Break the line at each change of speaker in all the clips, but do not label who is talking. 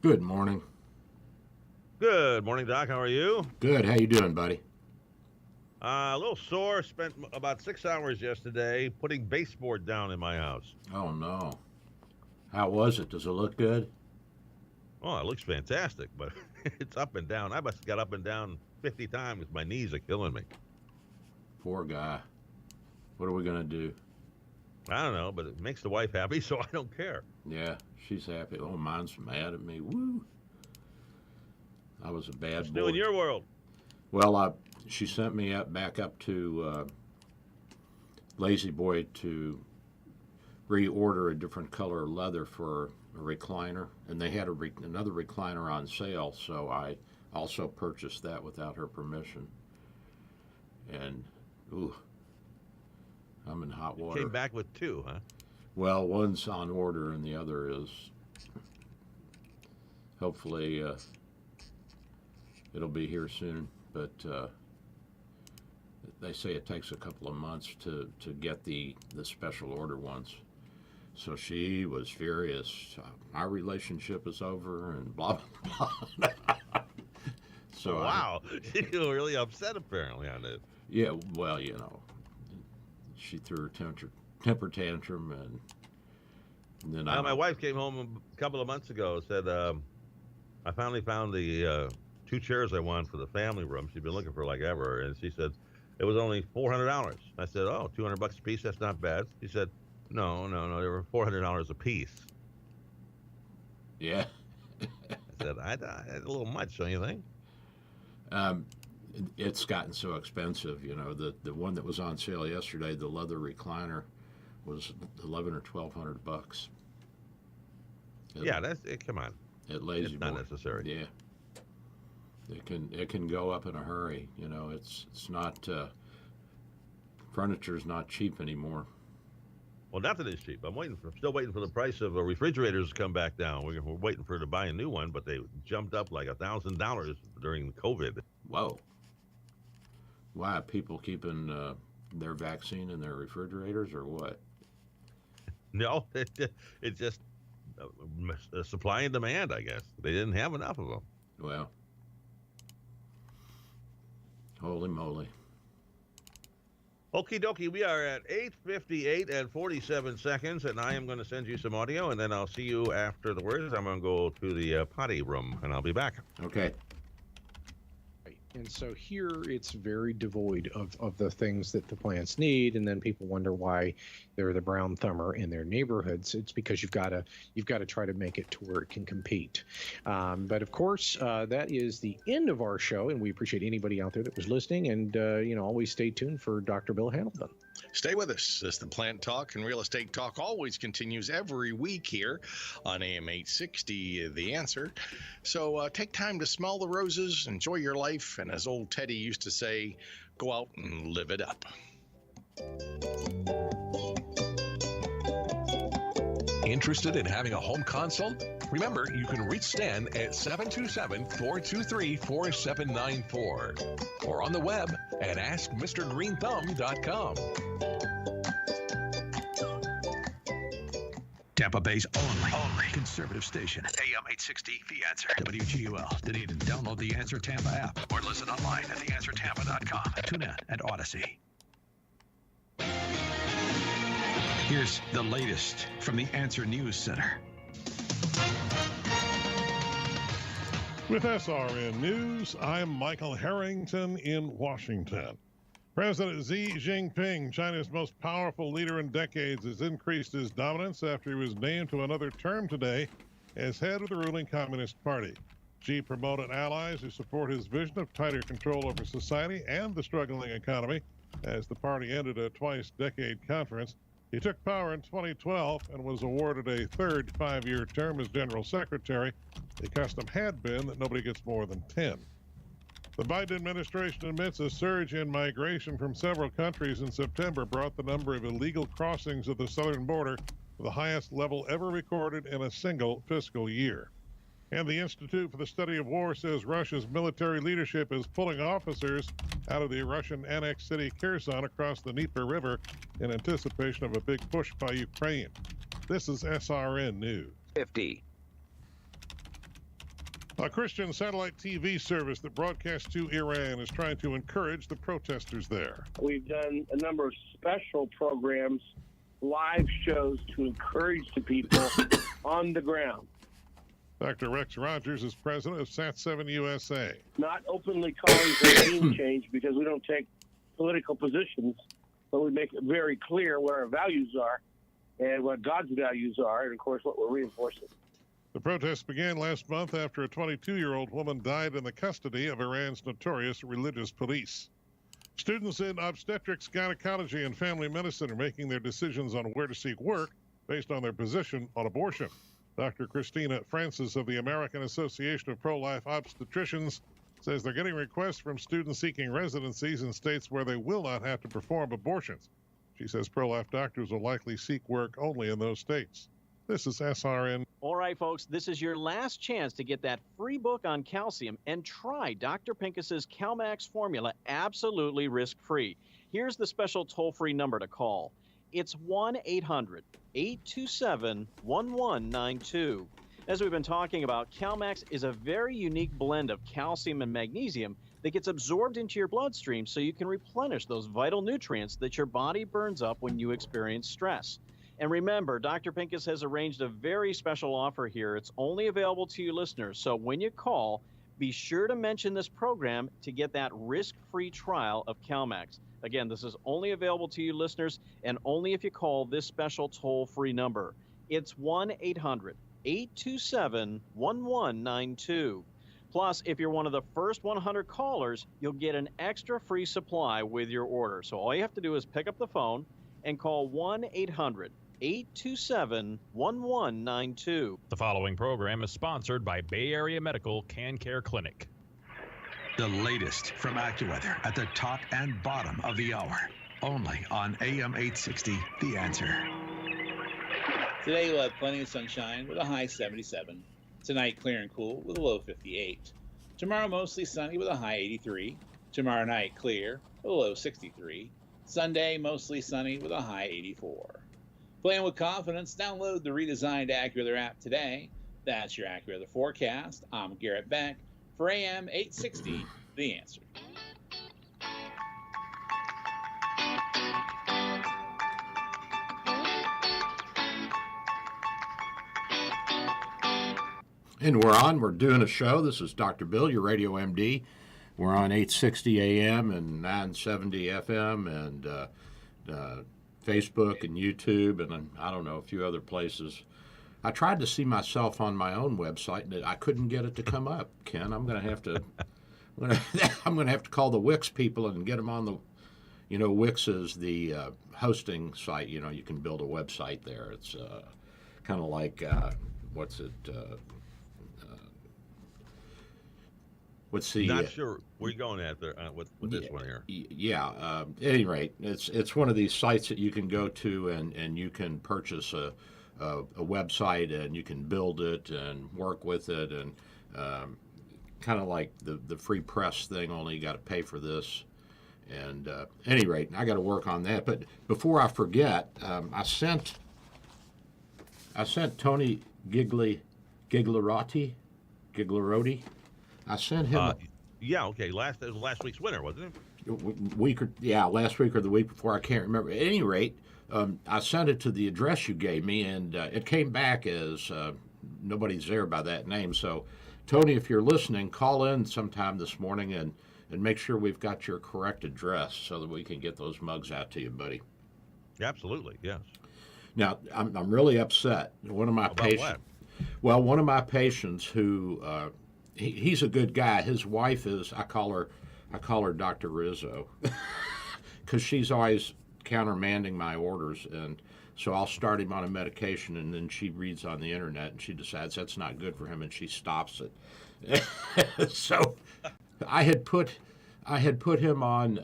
Good morning.
Good morning, Doc. How are you?
Good. How you doing, buddy?
A little sore. Spent about 6 hours yesterday putting baseboard down in my house.
Oh no. How was it? Does it look good?
Oh, it looks fantastic, but it's up and down. I must have got up and down 50 times. My knees are killing me.
Poor guy. What are we gonna do?
I don't know, but it makes the wife happy, so I don't care.
Yeah, she's happy. Oh, mine's mad at me. Woo. I was a bad
What's
boy.
new in your world?
Well, she sent me back up to Lazy Boy to reorder a different color leather for a recliner, and they had another recliner on sale, so I also purchased that without her permission. And ooh, I'm in hot water.
Came back with two, huh?
Well, one's on order, and the other is hopefully it'll be here soon. But they say it takes a couple of months to get the special order ones. So she was furious. Our relationship is over, and blah blah blah. So
wow, you were really upset apparently on it.
Yeah, well, she threw her temper tantrum, and then
my wife came home a couple of months ago and said, I finally found the two chairs I want for the family room. She'd been looking for like ever, and she said it was only $400. I said, oh, $200 a piece, that's not bad. She said, no, they were $400 a piece.
Yeah.
I said, that's a little much, don't you think?
It's gotten so expensive, the one that was on sale yesterday, the leather recliner, was $1,100 or $1,200.
Yeah, that's it. Come on,
at Lazy
it's
Boy.
Not necessary.
Yeah, it can go up in a hurry. It's not furniture's not cheap anymore.
Well, nothing is cheap. Still waiting for the price of refrigerators to come back down. We're waiting for her to buy a new one, but they jumped up like $1,000 during COVID.
Whoa. Why are people keeping their vaccine in their refrigerators, or what?
No, it's just supply and demand, I guess. They didn't have enough of them.
Well, holy moly.
Okie dokie, we are at 8:58 and 47 seconds, and I am going to send you some audio, and then I'll see you after the words. I'm going to go to the potty room, and I'll be back.
Okay.
And so here it's very devoid of the things that the plants need, and then people wonder why they're the brown thumber in their neighborhoods. It's because you've got to try to make it to where it can compete. But of course, that is the end of our show, and we appreciate anybody out there that was listening. And always stay tuned for Dr. Bill Hamilton.
Stay with us as the Plant Talk and Real Estate Talk always continues every week here on AM 860, The Answer. So take time to smell the roses, enjoy your life, and as old Teddy used to say, go out and live it up.
Interested in having a home consult? Remember, you can reach Stan at 727-423-4794 or on the web at askmrgreenthumb.com.
Tampa Bay's only conservative station. AM 860, The Answer. WGUL. Dunedin. Download the Answer Tampa app or listen online at theanswertampa.com. Tune in at Odyssey. Here's the latest from the Answer News Center.
With SRN News, I'm Michael Harrington in Washington. President Xi Jinping, China's most powerful leader in decades, has increased his dominance after he was named to another term today as head of the ruling Communist Party. Xi promoted allies who support his vision of tighter control over society and the struggling economy as the party ended a twice-decade conference. He took power in 2012 and was awarded a third 5-year term as General Secretary. The custom had been that nobody gets more than 10. The Biden administration admits a surge in migration from several countries in September brought the number of illegal crossings of the southern border to the highest level ever recorded in a single fiscal year. And the Institute for the Study of War says Russia's military leadership is pulling officers out of the Russian-annexed city Kherson across the Dnieper River in anticipation of a big push by Ukraine. This is SRN News.
50.
A Christian satellite TV service that broadcasts to Iran is trying to encourage the protesters there.
We've done a number of special programs, live shows to encourage the people on the ground.
Dr. Rex Rogers is president of Sat7 USA.
Not openly calling for regime change because we don't take political positions, but we make it very clear what our values are and what God's values are, and of course what we're reinforcing.
The protests began last month after a 22-year-old woman died in the custody of Iran's notorious religious police. Students in obstetrics, gynecology, and family medicine are making their decisions on where to seek work based on their position on abortion. Dr. Christina Francis of the American Association of Pro-Life Obstetricians says they're getting requests from students seeking residencies in states where they will not have to perform abortions. She says pro-life doctors will likely seek work only in those states. This is SRN.
All right, folks, this is your last chance to get that free book on calcium and try Dr. Pincus's CalMax formula absolutely risk-free. Here's the special toll-free number to call. It's 1-800-827-1192. As we've been talking about, CalMax is a very unique blend of calcium and magnesium that gets absorbed into your bloodstream so you can replenish those vital nutrients that your body burns up when you experience stress. And remember, Dr. Pincus has arranged a very special offer here. It's only available to you listeners. So when you call, be sure to mention this program to get that risk-free trial of CalMax. Again, this is only available to you listeners and only if you call this special toll-free number. It's 1-800-827-1192. Plus, if you're one of the first 100 callers, you'll get an extra free supply with your order. So all you have to do is pick up the phone and call 1-800-827-1192.
The following program is sponsored by Bay Area Medical Can Care Clinic.
The latest from AccuWeather at the top and bottom of the hour. Only on AM 860, The Answer.
Today we'll have plenty of sunshine with a high 77. Tonight clear and cool with a low 58. Tomorrow mostly sunny with a high 83. Tomorrow night clear with a low 63. Sunday mostly sunny with a high 84. Playing with confidence, download the redesigned AccuWeather app today. That's your AccuWeather forecast. I'm Garrett Beck for AM 860, The Answer.
And we're on. We're doing a show. This is Dr. Bill, your radio MD. We're on 860 AM and 970 FM and Facebook and YouTube and I don't know, a few other places. I tried to see myself on my own website and I couldn't get it to come up. Ken, I'm going to have to call the Wix people and get them on the. Wix is the hosting site. You can build a website there. It's kind of like what's it? What's the?
Not sure where you're going at there with this one here.
Yeah. At any rate, it's one of these sites that you can go to and you can purchase a website and you can build it and work with it and kind of like the free press thing. Only you got to pay for this. And at any rate, I got to work on that. But before I forget, I sent Tony Gigliaroti. I sent him.
Yeah, okay. It was last week's winner, wasn't it?
Last week or the week before. I can't remember. At any rate, I sent it to the address you gave me, and it came back as nobody's there by that name. So, Tony, if you're listening, call in sometime this morning and make sure we've got your correct address so that we can get those mugs out to you, buddy.
Absolutely, yes.
Now, I'm really upset. One of my patients. Well, one of my patients who. He's a good guy. His wife is, I call her Dr. Rizzo, because she's always countermanding my orders, and so I'll start him on a medication, and then she reads on the internet, and she decides that's not good for him, and she stops it. So I had put him on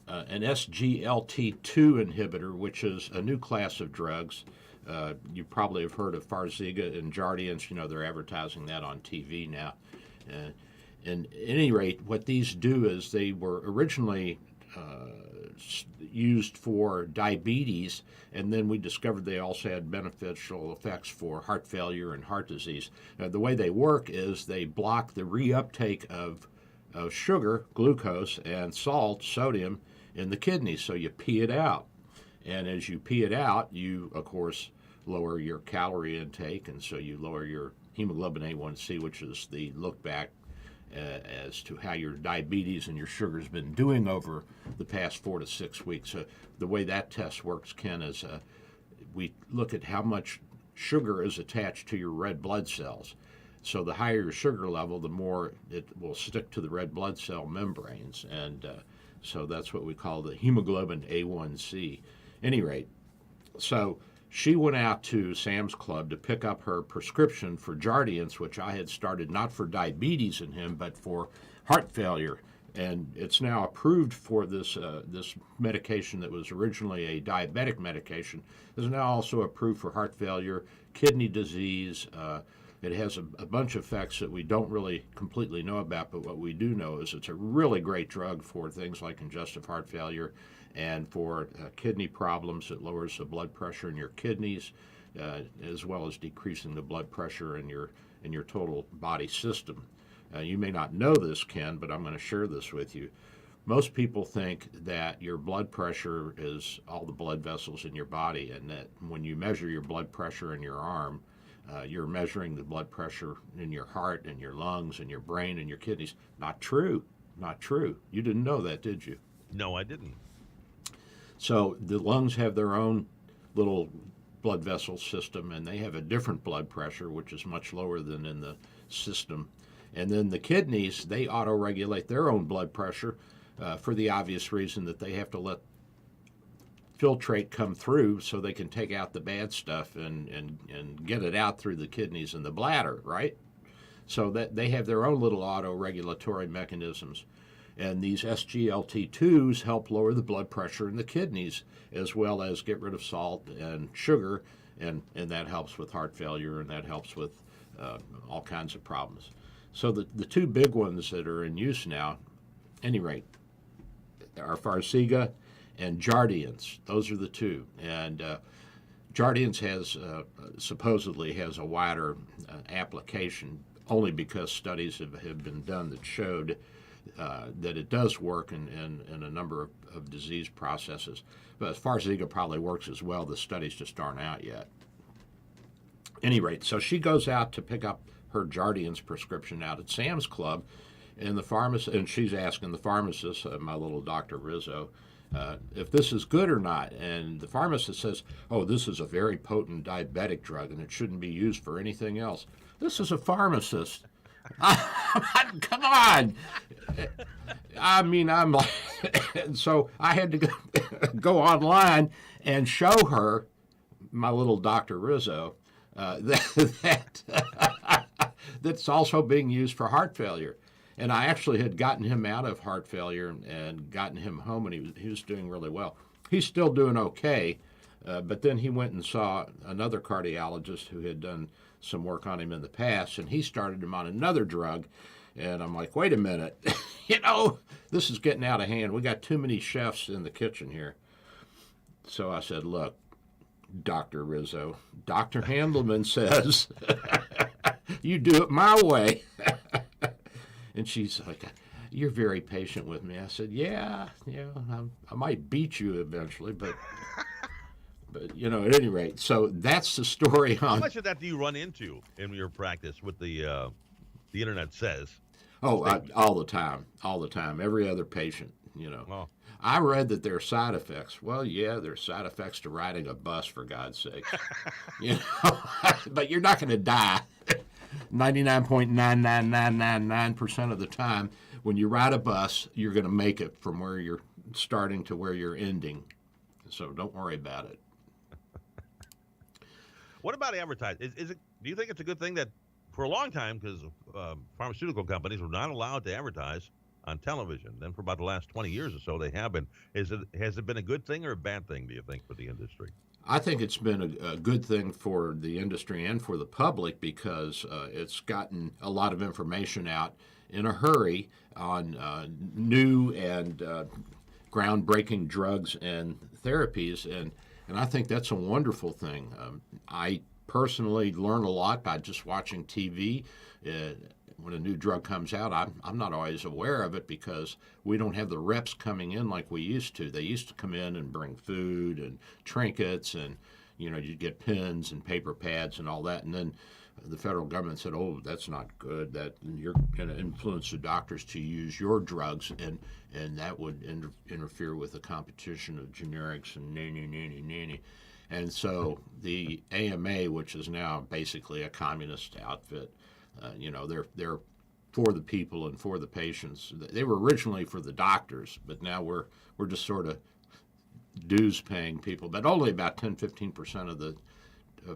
an SGLT2 inhibitor, which is a new class of drugs. You probably have heard of Farxiga and Jardiance. They're advertising that on TV now. And at any rate, what these do is they were originally used for diabetes, and then we discovered they also had beneficial effects for heart failure and heart disease. The way they work is they block the reuptake of sugar, glucose, and salt, sodium, in the kidneys, so you pee it out. And as you pee it out, you, of course, lower your calorie intake, and so you lower your hemoglobin A1C, which is the look back as to how your diabetes and your sugar has been doing over the past 4 to 6 weeks. So the way that test works, Ken, is we look at how much sugar is attached to your red blood cells. So the higher your sugar level, the more it will stick to the red blood cell membranes. And so that's what we call the hemoglobin A1C. Any rate, so she went out to Sam's Club to pick up her prescription for Jardiance, which I had started not for diabetes in him, but for heart failure. And it's now approved for this medication that was originally a diabetic medication. Is now also approved for heart failure, kidney disease. It has a bunch of effects that we don't really completely know about, but what we do know is it's a really great drug for things like congestive heart failure and for kidney problems. It lowers the blood pressure in your kidneys, as well as decreasing the blood pressure in your total body system. You may not know this, Ken, but I'm going to share this with you. Most people think that your blood pressure is all the blood vessels in your body, and that when you measure your blood pressure in your arm, you're measuring the blood pressure in your heart and your lungs and your brain and your kidneys. Not true. Not true. You didn't know that, did you?
No, I didn't.
So the lungs have their own little blood vessel system, and they have a different blood pressure, which is much lower than in the system. And then the kidneys, they auto-regulate their own blood pressure for the obvious reason that they have to let filtrate come through so they can take out the bad stuff and get it out through the kidneys and the bladder, right? So that they have their own little auto-regulatory mechanisms. And these SGLT2s help lower the blood pressure in the kidneys, as well as get rid of salt and sugar, and that helps with heart failure, and that helps with all kinds of problems. So the two big ones that are in use now, any rate, are Farxiga and Jardiance. Those are the two. And Jardiance has supposedly has a wider application, only because studies have been done that showed that it does work in a number of disease processes. But Farxiga probably works as well. The studies just aren't out yet. Any rate, so she goes out to pick up her Jardiance prescription out at Sam's Club, and the pharmacist, and she's asking the pharmacist, my little Dr. Rizzo, if this is good or not. And the pharmacist says, oh, this is a very potent diabetic drug, and it shouldn't be used for anything else. This is a pharmacist. Come on. I mean, I'm like, so I had to go online and show her, my little Dr. Rizzo, that's also being used for heart failure. And I actually had gotten him out of heart failure and gotten him home, and he was doing really well. He's still doing okay, but then he went and saw another cardiologist who had done some work on him in the past, and he started him on another drug. And I'm like, wait a minute, this is getting out of hand. We got too many chefs in the kitchen here. So I said, look, Dr. Rizzo, Dr. Handelman says, you do it my way. And she's like, you're very patient with me. I said, yeah, I might beat you eventually, but at any rate. So that's the story on.
How much of that do you run into in your practice with the internet says?
Oh, all the time, every other patient,
Oh.
I read that there are side effects. Well, yeah, there's side effects to riding a bus, for God's sake. But you're not going to die 99.99999% of the time. When you ride a bus, you're going to make it from where you're starting to where you're ending. So don't worry about it.
What about advertising? Is it? Do you think it's a good thing that for a long time, because pharmaceutical companies were not allowed to advertise on television. Then for about the last 20 years or so, they have been. Has it been a good thing or a bad thing, do you think, for the industry?
I think it's been a good thing for the industry and for the public, because it's gotten a lot of information out in a hurry on new and groundbreaking drugs and therapies, and I think that's a wonderful thing. I personally learn a lot by just watching TV. When a new drug comes out, I'm not always aware of it because we don't have the reps coming in like we used to. They used to come in and bring food and trinkets, and you'd get pens and paper pads and all that, and then the federal government said, "Oh, that's not good. That you're going to influence the doctors to use your drugs, and that would interfere with the competition of generics and nanny." And so the AMA, which is now basically a communist outfit, they're for the people and for the patients. They were originally for the doctors, but now we're just sort of dues paying people. But only about 10-15% of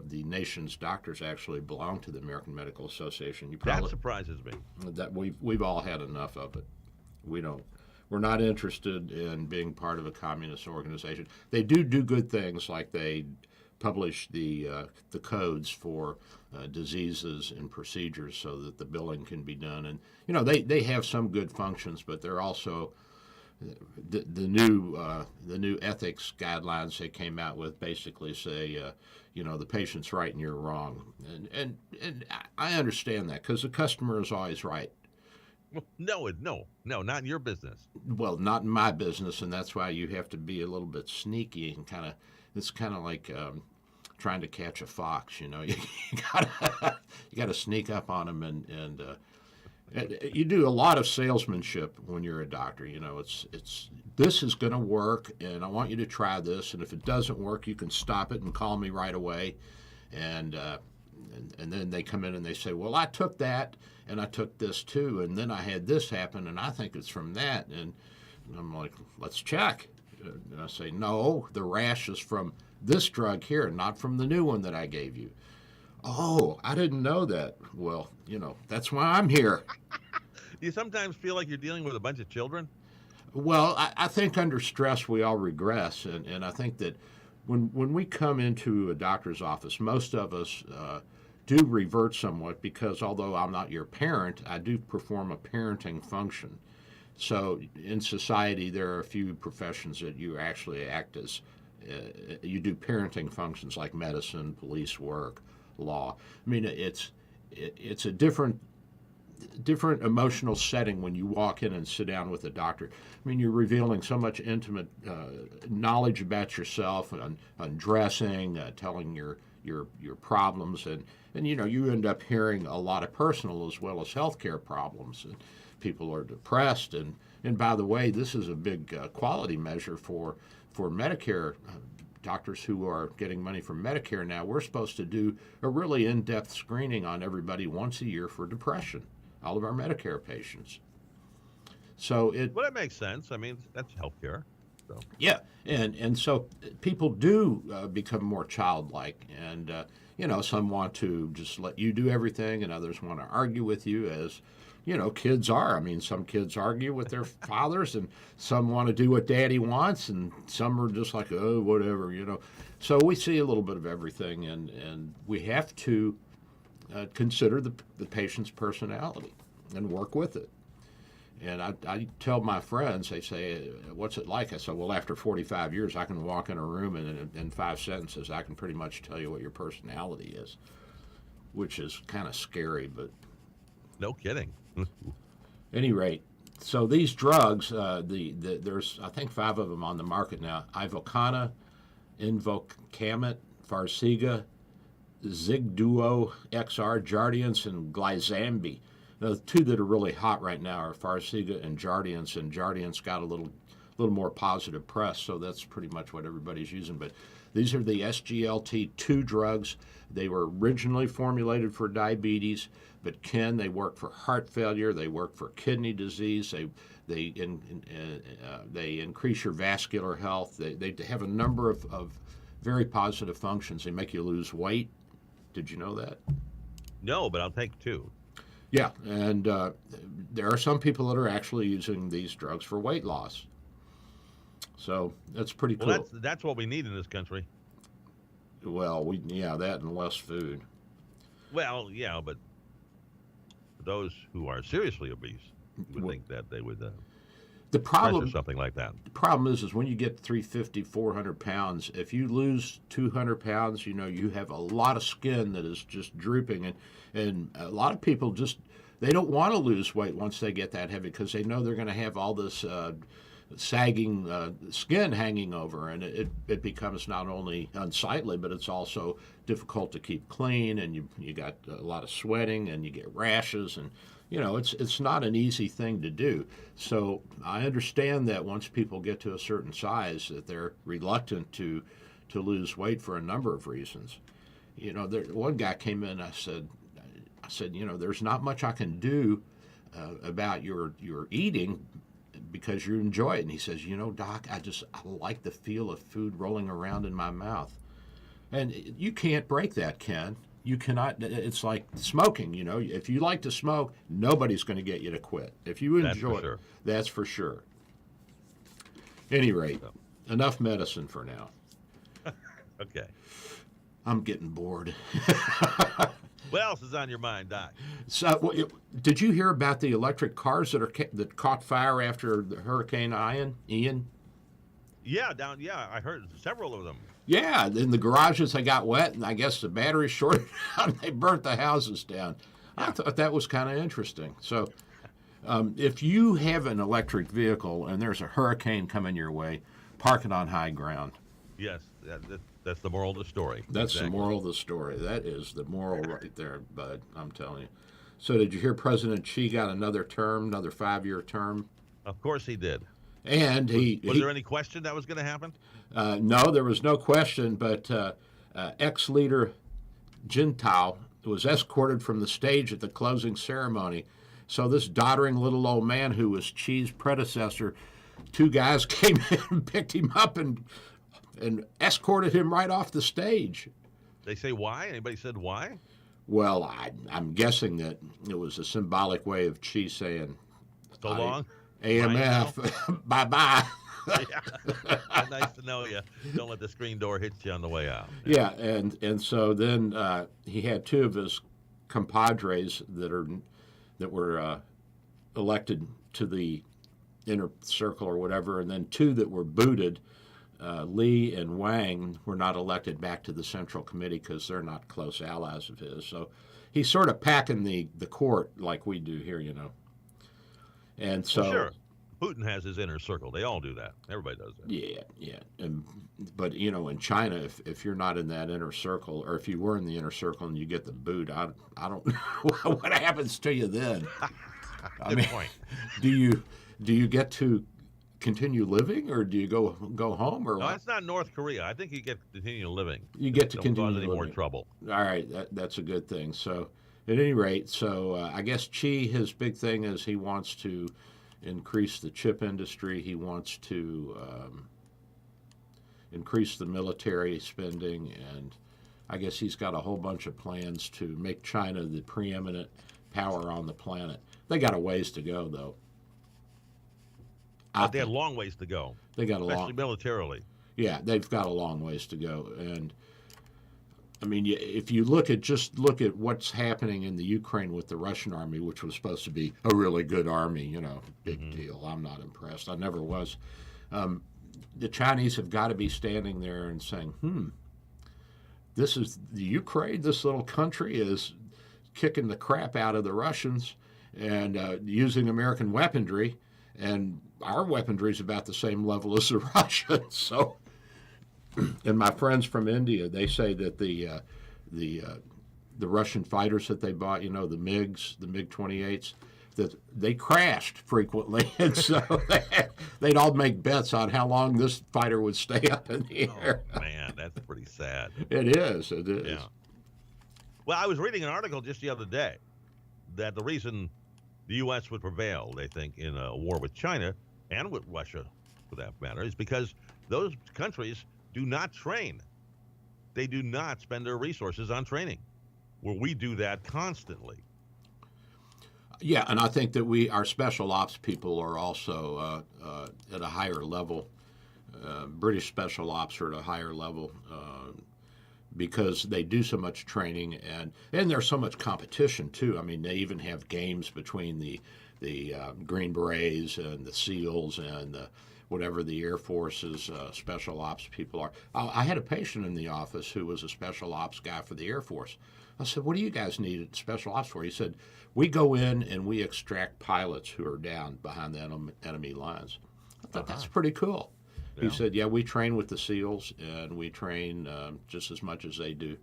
the nation's doctors actually belong to the American Medical Association.
That surprises me.
That we've all had enough of it. We're not interested in being part of a communist organization. They do good things, like they publish the codes for diseases and procedures so that the billing can be done. And they have some good functions, but they're also the new ethics guidelines they came out with basically say the patient's right and you're wrong. And I understand that because the customer is always right.
No, not in your business.
Well, not in my business, and that's why you have to be a little bit sneaky and it's kind of like trying to catch a fox. You gotta sneak up on them, and you do a lot of salesmanship when you're a doctor. It's this is going to work, and I want you to try this, and if it doesn't work, you can stop it and call me right away, and then they come in and they say, well, I took that and I took this too, and then I had this happen, and I think it's from that, and I'm like, let's check. And I say, no, the rash is from this drug here, not from the new one that I gave you. Oh, I didn't know that. Well, that's why I'm here.
Do you sometimes feel like you're dealing with a bunch of children?
Well, I think under stress we all regress, and I think that when we come into a doctor's office, most of us do revert somewhat because although I'm not your parent, I do perform a parenting function. So in society, there are a few professions that you actually act as, you do parenting functions like medicine, police work, law. I mean, it's a different emotional setting when you walk in and sit down with a doctor. I mean, you're revealing so much intimate knowledge about yourself, on dressing, telling your problems, and you end up hearing a lot of personal as well as healthcare problems. And people are depressed, and by the way, this is a big quality measure for Medicare. Doctors who are getting money from Medicare now, we're supposed to do a really in-depth screening on everybody once a year for depression, all of our Medicare patients. So
that makes sense. I mean, that's healthcare. So.
Yeah, and so people do become more childlike, and some want to just let you do everything, and others want to argue with you, as kids are. I mean, some kids argue with their fathers, and some want to do what daddy wants, and some are just like, oh, whatever, So we see a little bit of everything, and we have to consider the patient's personality and work with it. And I tell my friends, they say, what's it like? I said, well, after 45 years, I can walk in a room and in 5 sentences, I can pretty much tell you what your personality is, which is kind of scary, but...
No kidding.
Any rate, so these drugs, there's, I think, 5 of them on the market now. Ivocana, Invocamit, Farxiga, Zigduo XR, Jardiance, and Glyzambi. Now, the 2 that are really hot right now are Farxiga and Jardiance got a little more positive press, so that's pretty much what everybody's using. But these are the SGLT2 drugs. They were originally formulated for diabetes, but they work for heart failure, they work for kidney disease, they increase your vascular health, they have a number of very positive functions. They make you lose weight. Did you know that?
No, but I'll take 2.
Yeah, and there are some people that are actually using these drugs for weight loss. So that's pretty cool.
Well, that's what we need in this country.
Well, that and less food.
Well, yeah, but for those who are seriously obese, you would think that they would.
The problem,
or something like that.
the problem is when you get 350, 400 pounds, if you lose 200 pounds, you have a lot of skin that is just drooping. And a lot of people they don't want to lose weight once they get that heavy because they know they're going to have all this sagging skin hanging over, and it becomes not only unsightly, but it's also difficult to keep clean, and you got a lot of sweating, and you get rashes, and it's not an easy thing to do. So I understand that once people get to a certain size, that they're reluctant to lose weight for a number of reasons. One guy came in. I said, there's not much I can do about your eating because you enjoy it. And he says, Doc, I like the feel of food rolling around in my mouth. And you can't break that, Ken. You cannot. It's like smoking. If you like to smoke, nobody's going to get you to quit. If you enjoy it, that's for sure. Any rate, enough medicine for now.
Okay.
I'm getting bored.
What else is on your mind, Doc?
So, did you hear about the electric cars that caught fire after the Hurricane Ian?
Yeah, I heard several of them.
Yeah, in the garages they got wet, and I guess the batteries shorted out, and they burnt the houses down. Yeah. I thought that was kind of interesting. So, if you have an electric vehicle and there's a hurricane coming your way, park it on high ground.
Yes, that's the moral of the story.
That's exactly the moral of the story. That is the moral right there, bud. I'm telling you. So, did you hear President Xi got another 5-year term?
Of course he did.
And
was there any question that was going to happen?
No, there was no question, but ex-leader Jintao was escorted from the stage at the closing ceremony. So this doddering little old man who was Xi's predecessor, 2 guys came in and picked him up and escorted him right off the stage.
They say why? Anybody said why?
Well, I'm guessing that it was a symbolic way of Xi saying,
so long?
AMF, bye-bye.
Yeah. Nice to know you. Don't let the screen door hit you on the way out.
Yeah, and so then he had 2 of his compadres that were elected to the inner circle or whatever, and then 2 that were booted. Li and Wang were not elected back to the Central Committee because they're not close allies of his. So he's sort of packing the court like we do here, And so,
well, sure. Putin has his inner circle. They all do that. Everybody does that.
Yeah. But in China, if you're not in that inner circle, or if you were in the inner circle and you get the boot, I don't know what happens to you then.
Good point.
Do you get to continue living, or do you go home, or
no?
what?
It's not North Korea. I think you get to continue living.
You get to
don't
continue
cause any
living.
more trouble.
All right, that's a good thing. So, at any rate, I guess Xi, his big thing is he wants to increase the chip industry. He wants to increase the military spending, and I guess he's got a whole bunch of plans to make China the preeminent power on the planet. They got a ways to go, though.
They have a long ways to go.
They got
especially militarily.
Yeah, they've got a long ways to go, and I mean, if you look at what's happening in the Ukraine with the Russian army, which was supposed to be a really good army, big deal. I'm not impressed. I never was. The Chinese have got to be standing there and saying, this is the Ukraine. This little country is kicking the crap out of the Russians and using American weaponry, and our weaponry is about the same level as the Russians. So. And my friends from India, they say that the Russian fighters that they bought, the MiGs, the MiG-28s, that they crashed frequently, and so they'd all make bets on how long this fighter would stay up in the air.
Oh, man, that's pretty sad.
It is. It is.
Yeah. Well, I was reading an article just the other day that the reason the U.S. would prevail, they think, in a war with China and with Russia, for that matter, is because those countries do not train. They do not spend their resources on training, where we do that constantly.
Yeah, and I think that our special ops people are also at a higher level. British special ops are at a higher level because they do so much training, and there's so much competition too. I mean, they even have games between the Green Berets and the SEALs and whatever the Air Force's special ops people are. I had a patient in the office who was a special ops guy for the Air Force. I said, what do you guys need special ops for? He said, we go in and we extract pilots who are down behind the enemy lines. I thought that's pretty cool. Yeah. He said, yeah, we train with the SEALs and we train just as much as they do.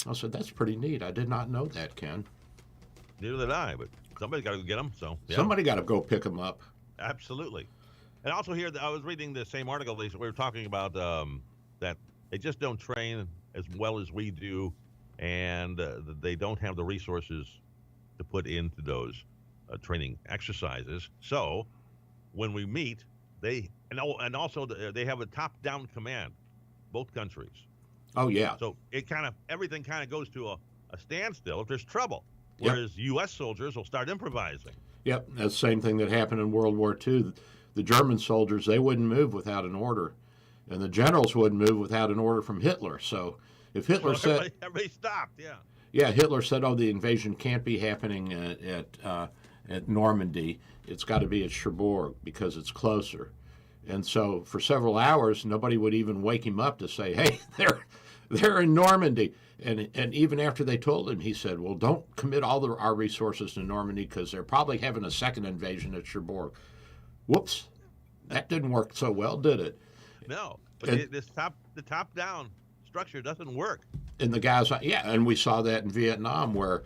I said, that's pretty neat. I did not know that, Ken.
Neither did I, but somebody's got to go get them. So yeah.
Somebody got to go pick them up.
Absolutely. And also here, I was reading the same article, Lisa. We were talking about that they just don't train as well as we do, and they don't have the resources to put into those training exercises. So when we meet, they have a top-down command, both countries.
Oh yeah.
So everything kind of goes to a standstill if there's trouble. Whereas U.S. soldiers will start improvising.
Yep, that's the same thing that happened in World War II. The German soldiers, they wouldn't move without an order, and the generals wouldn't move without an order from Hitler. So if Hitler said,
everybody stopped, yeah.
Yeah, Hitler said, "Oh, the invasion can't be happening at Normandy. It's got to be at Cherbourg because it's closer." And so for several hours, nobody would even wake him up to say, "Hey, they're in Normandy." And even after they told him, he said, well, don't commit all our resources to Normandy because they're probably having a second invasion at Cherbourg. Whoops. That didn't work so well, did it?
No. But the top-down structure doesn't work.
And the guys, and we saw that in Vietnam where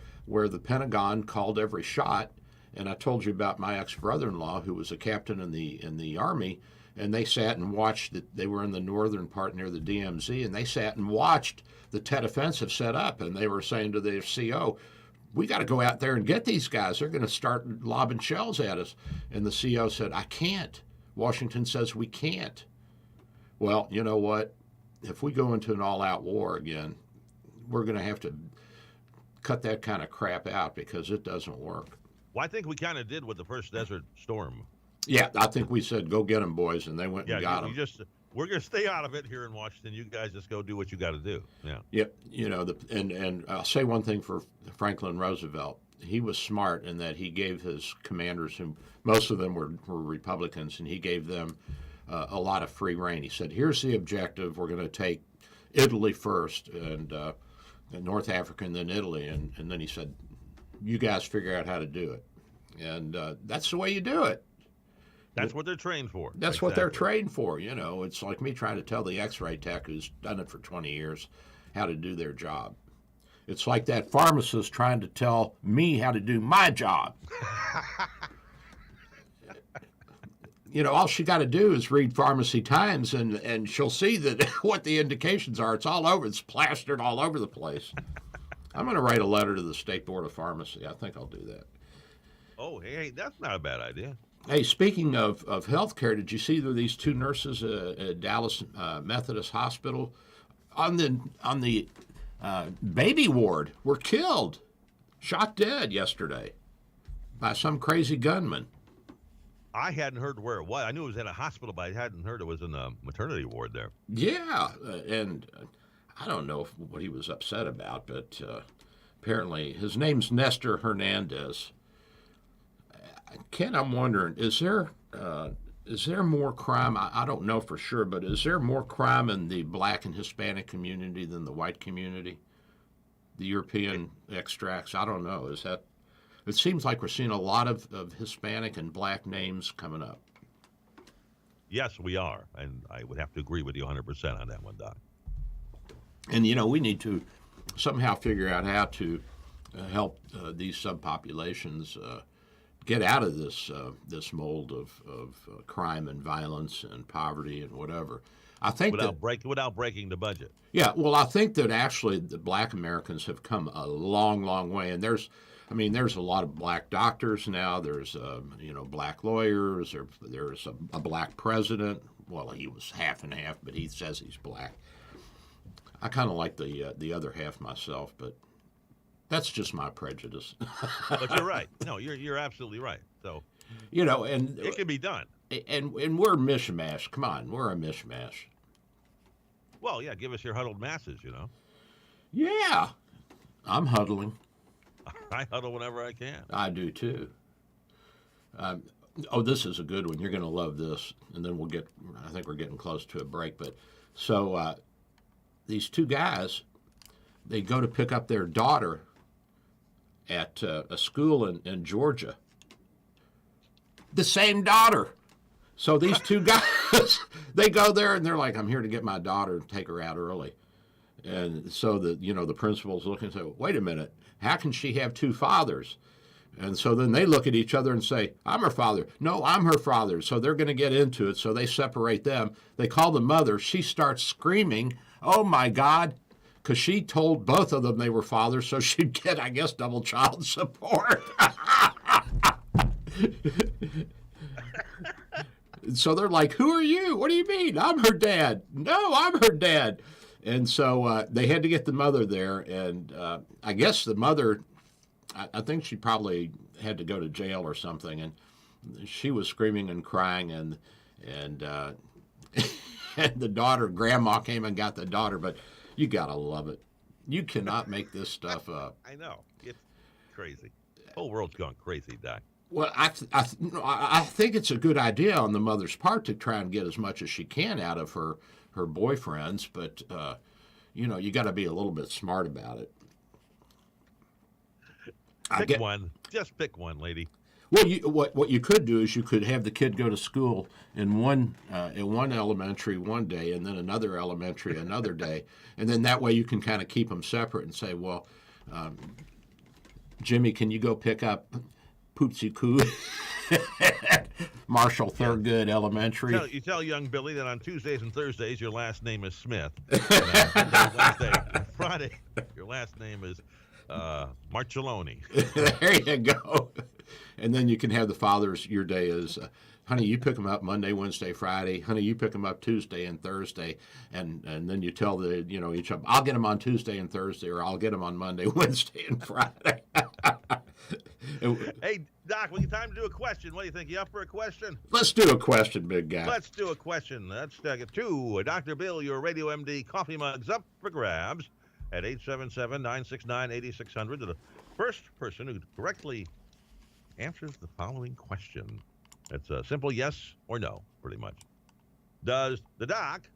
the Pentagon called every shot. And I told you about my ex-brother-in-law who was a captain in the Army, and they sat and watched they were in the northern part near the DMZ, and they sat and watched the Tet Offensive set up, and they were saying to their CO, we got to go out there and get these guys. They're going to start lobbing shells at us. And the CO said, I can't. Washington says we can't. Well, you know what? If we go into an all-out war again, we're going to have to cut that kind of crap out because it doesn't work.
Well, I think we kind of did with the first Desert Storm.
Yeah, I think we said, go get them, boys, and they went and got them.
We're going to stay out of it here in Washington. You guys just go do what you got to do. Yeah.
Yep. And I'll say one thing for Franklin Roosevelt. He was smart in that he gave his commanders, who most of them were Republicans, and he gave them a lot of free rein. He said, here's the objective. We're going to take Italy first and North Africa and then Italy. And then he said, you guys figure out how to do it. And that's the way you do it.
That's what they're trained for.
That's what they're trained for. It's like me trying to tell the x-ray tech who's done it for 20 years how to do their job. It's like that pharmacist trying to tell me how to do my job. All she got to do is read Pharmacy Times, and she'll see that what the indications are. It's all over. It's plastered all over the place. I'm going to write a letter to the State Board of Pharmacy. I think I'll do that.
Oh, hey, that's not a bad idea.
Hey, speaking of healthcare, did you see these two nurses at Dallas Methodist Hospital on the baby ward were killed, shot dead yesterday by some crazy gunman?
I hadn't heard where it was. I knew it was at a hospital, but I hadn't heard it was in a maternity ward there.
Yeah, and I don't know what he was upset about, but apparently his name's Nestor Hernandez. Ken, I'm wondering, is there more crime? I don't know for sure, but is there more crime in the Black and Hispanic community than the white community? The European extracts? I don't know. It seems like we're seeing a lot of Hispanic and Black names coming up.
Yes, we are, and I would have to agree with you 100% on that one, Doc.
And we need to somehow figure out how to help these subpopulations get out of this mold of crime and violence and poverty and whatever. I think
without breaking the budget.
Yeah, well, I think that actually the Black Americans have come a long, long way, and there's a lot of Black doctors now. There's Black lawyers. There's a Black president. Well, he was half and half, but he says he's Black. I kind of like the other half myself, but that's just my prejudice.
But you're right. No, you're absolutely right. So,
and
it can be done.
And we're a mishmash. Come on, we're a mishmash.
Well, yeah, give us your huddled masses,
Yeah, I'm huddling.
I huddle whenever I can.
I do too. Oh, this is a good one. You're going to love this. And then I think we're getting close to a break. But so these two guys, they go to pick up their daughter at a school in Georgia. The same daughter. So these two guys, they go there and they're like, I'm here to get my daughter and take her out early. And so the principal's looking and say, wait a minute, how can she have two fathers? And so then they look at each other and say, I'm her father. No, I'm her father. So they're going to get into it. So they separate them. They call the mother. She starts screaming, oh, my God, because she told both of them they were fathers, so she'd get, I guess, double child support. So they're like, who are you? What do you mean? I'm her dad. No, I'm her dad. And so they had to get the mother there. And I guess the mother, I think she probably had to go to jail or something. And she was screaming and crying. And and the daughter, grandma came and got the daughter. But you got to love it. You cannot make this stuff up.
I know. It's crazy. The whole world's gone crazy, Doc.
Well, I think it's a good idea on the mother's part to try and get as much as she can out of her boyfriends, but you got to be a little bit smart about it.
Pick one. Just pick one, lady.
Well, what you could do is you could have the kid go to school in one elementary one day, and then another elementary another day, and then that way you can kind of keep them separate and say, well, Jimmy, can you go pick up Poopsie Coo Marshall Thurgood Elementary?
You tell young Billy that on Tuesdays and Thursdays your last name is Smith. Wednesday and Friday your last name is Marcelloni.
There you go. And then you can have the fathers. Your day is, honey, you pick them up Monday, Wednesday, Friday. Honey, you pick them up Tuesday and Thursday. And then you tell each of them, I'll get them on Tuesday and Thursday, or I'll get them on Monday, Wednesday, and Friday.
Hey, Doc, we got time to do a question. What do you think? You up for a question?
Let's do a question, big guy.
Let's do a question. Let's get two. Dr. Bill, your Radio MD coffee mugs up for grabs at 877-969-8600. The first person who correctly answers the following question. It's a simple yes or no, pretty much. Does the doc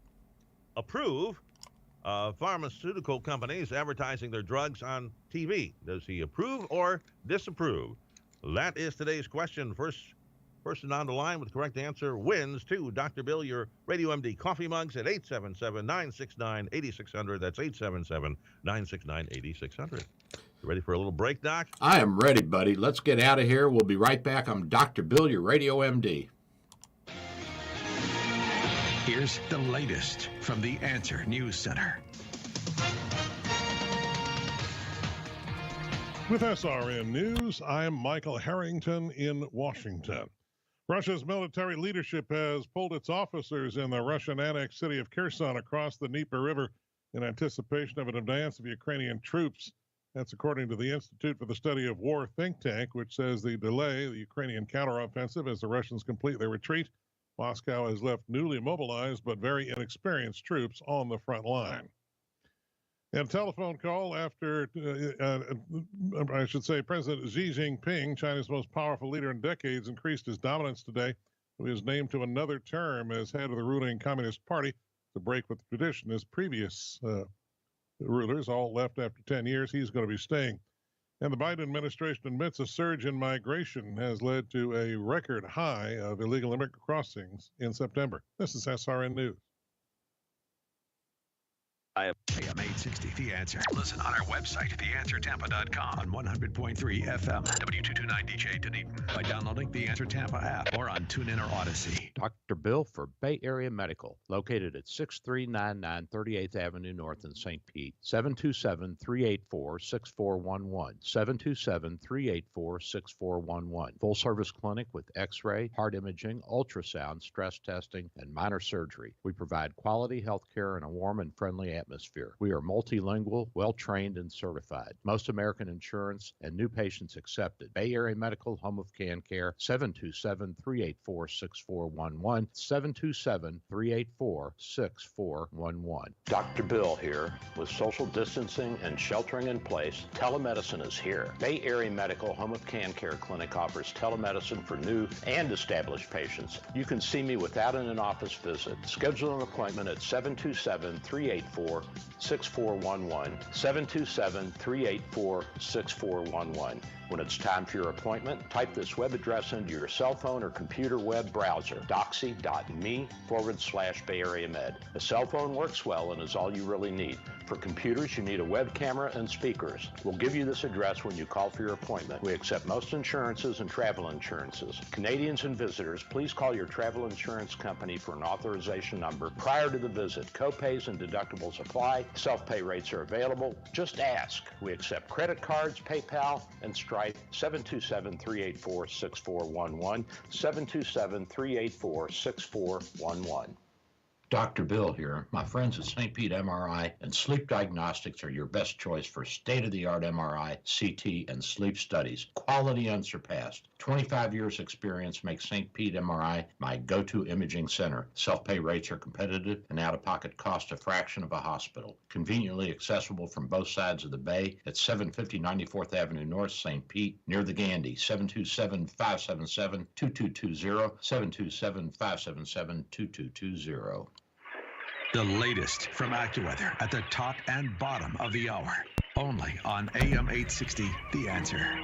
approve of pharmaceutical companies advertising their drugs on TV? Does he approve or disapprove? That is today's question. First person on the line with the correct answer wins to Dr. Bill, your Radio MD coffee mugs at 877-969-8600. That's 877-969-8600. You ready for a little break, Doc?
I am ready, buddy. Let's get out of here. We'll be right back. I'm Dr. Bill, your Radio MD.
Here's the latest from the Answer News Center.
With SRN News, I'm Michael Harrington in Washington. Russia's military leadership has pulled its officers in the Russian-annexed city of Kherson across the Dnieper River in anticipation of an advance of Ukrainian troops. That's according to the Institute for the Study of War think tank, which says the delay, the Ukrainian counteroffensive, as the Russians complete their retreat. Moscow has left newly mobilized but very inexperienced troops on the front line. In a telephone call after, President Xi Jinping, China's most powerful leader in decades, increased his dominance today. He was named to another term as head of the ruling Communist Party to break with the tradition. His previous rulers all left after 10 years. He's going to be staying. And the Biden administration admits a surge in migration has led to a record high of illegal immigrant crossings in September. This is SRN News.
AM 860, The Answer. Listen on our website, theanswertampa.com, on 100.3 FM, W229DJ Dunedin, by downloading the Answer Tampa app, or on TuneIn or Odyssey.
Dr. Bill for Bay Area Medical, located at 6399 38th Avenue North in St. Pete, 727-384-6411, 727-384-6411. Full service clinic with x-ray, heart imaging, ultrasound, stress testing, and minor surgery. We provide quality health care in a warm and friendly atmosphere. We are multilingual, well-trained, and certified. Most American insurance and new patients accepted. Bay Area Medical, home of Can Care, 727-384-6411, 727-384-6411.
Dr. Bill here. With social distancing and sheltering in place, telemedicine is here. Bay Area Medical, home of Can Care Clinic offers telemedicine for new and established patients. You can see me without an in-office visit. Schedule an appointment at 727-384-6411, 727-384-6411. When it's time for your appointment, type this web address into your cell phone or computer web browser, doxy.me/Bay Area Med. A cell phone works well and is all you really need. For computers, you need a web camera and speakers. We'll give you this address when you call for your appointment. We accept most insurances and travel insurances. Canadians and visitors, please call your travel insurance company for an authorization number prior to the visit. Copays and deductibles apply. Self-pay rates are available. Just ask. We accept credit cards, PayPal, and Stripe. 727-384-6411, 727-384-6411.
Dr. Bill here. My friends at St. Pete MRI and Sleep Diagnostics are your best choice for state-of-the-art MRI, CT, and sleep studies. Quality unsurpassed. 25 years experience makes St. Pete MRI my go-to imaging center. Self-pay rates are competitive and out-of-pocket cost a fraction of a hospital. Conveniently accessible from both sides of the bay at 750 94th Avenue North, St. Pete, near the Gandhi. 727-577-2220, 727-577-2220.
The latest from AccuWeather at the top and bottom of the hour. Only on AM 860, The Answer.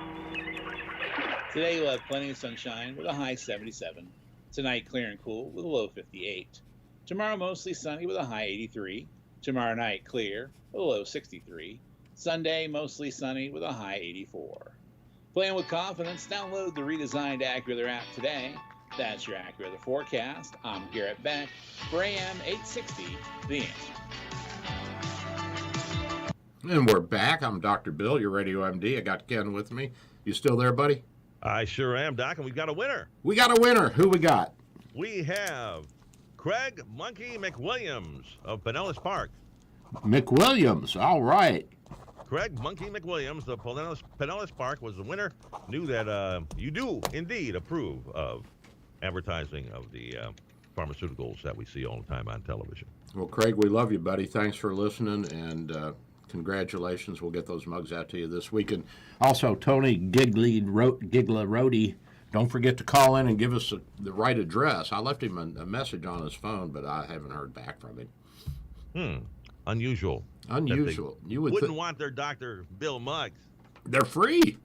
Today we'll have plenty of sunshine with a high 77. Tonight clear and cool with a low 58. Tomorrow mostly sunny with a high 83. Tomorrow night clear with a low 63. Sunday mostly sunny with a high 84. Playing with confidence, download the redesigned AccuWeather app today. That's your AccuWeather forecast. I'm Garrett Beck for AM 860, The Answer.
And we're back. I'm Dr. Bill, your radio MD. I got Ken with me. You still there, buddy?
I sure am, Doc, and we've got a winner.
We got a winner. Who we got?
We have Craig Monkey McWilliams of Pinellas Park.
McWilliams. All right.
Craig Monkey McWilliams of Pinellas Park was the winner. Knew that you do indeed approve of advertising of the pharmaceuticals that we see all the time on television.
Well, Craig, we love you, buddy. Thanks for listening, and congratulations. We'll get those mugs out to you this week. And also, Tony Giglarodi, don't forget to call in and give us the right address. I left him a message on his phone, but I haven't heard back from him.
Unusual.
You
wouldn't want their Dr. Bill mugs.
They're free.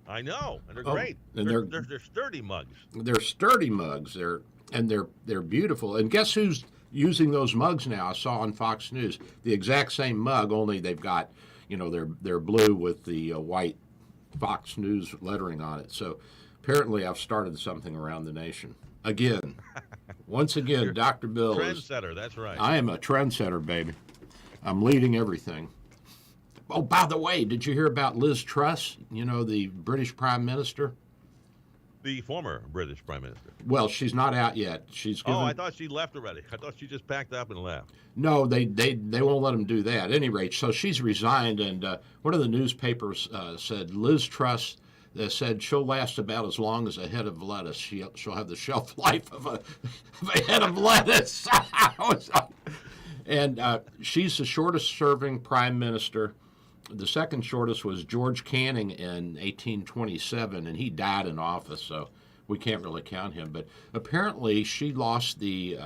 I know, and they're great.
And
they're sturdy mugs.
They're sturdy mugs. They're beautiful. And guess who's using those mugs now? I saw on Fox News the exact same mug, only they've got, they're blue with the white Fox News lettering on it. So apparently I've started something around the nation again. Once again, Dr. Bill
trendsetter. That's right.
I am a trendsetter, baby. I'm leading everything. Oh, by the way, did you hear about Liz Truss, the British Prime Minister?
The former British Prime Minister.
Well, she's not out yet.
I thought she left already. I thought she just packed up and left.
No, they won't let them do that. At any rate, so she's resigned, and one of the newspapers said Liz Truss said she'll last about as long as a head of lettuce. She'll have the shelf life of a head of lettuce. And she's the shortest-serving prime minister. The second shortest was George Canning in 1827, and he died in office, so we can't really count him. But apparently, she lost the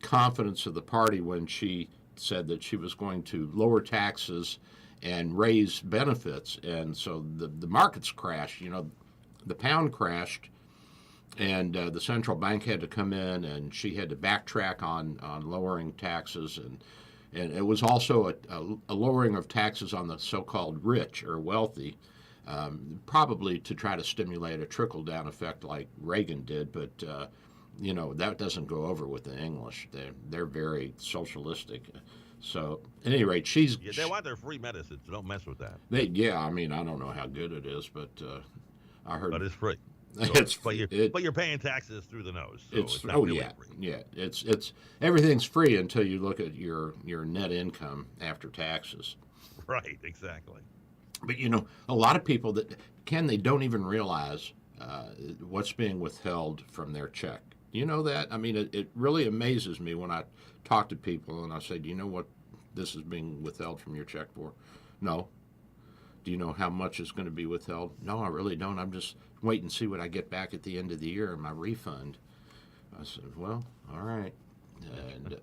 confidence of the party when she said that she was going to lower taxes and raise benefits, and so the markets crashed. The pound crashed, and the central bank had to come in, and she had to backtrack on lowering taxes, and it was also a lowering of taxes on the so-called rich or wealthy, probably to try to stimulate a trickle-down effect like Reagan did, but that doesn't go over with the English. They're very socialistic. So at any rate,
they want their free medicine, so don't mess with that.
I don't know how good it is, but I heard.
But it's free. So, but you're paying taxes through the nose. So it's not really free.
Yeah. It's everything's free until you look at your net income after taxes.
Right, exactly.
But a lot of people they don't even realize what's being withheld from their check. Do you know that? I mean, it really amazes me when I talk to people and I say, "Do you know what this is being withheld from your check for?" No. Do you know how much is going to be withheld? No, I really don't. I'm just waiting to see what I get back at the end of the year in my refund. I said, well, all right. And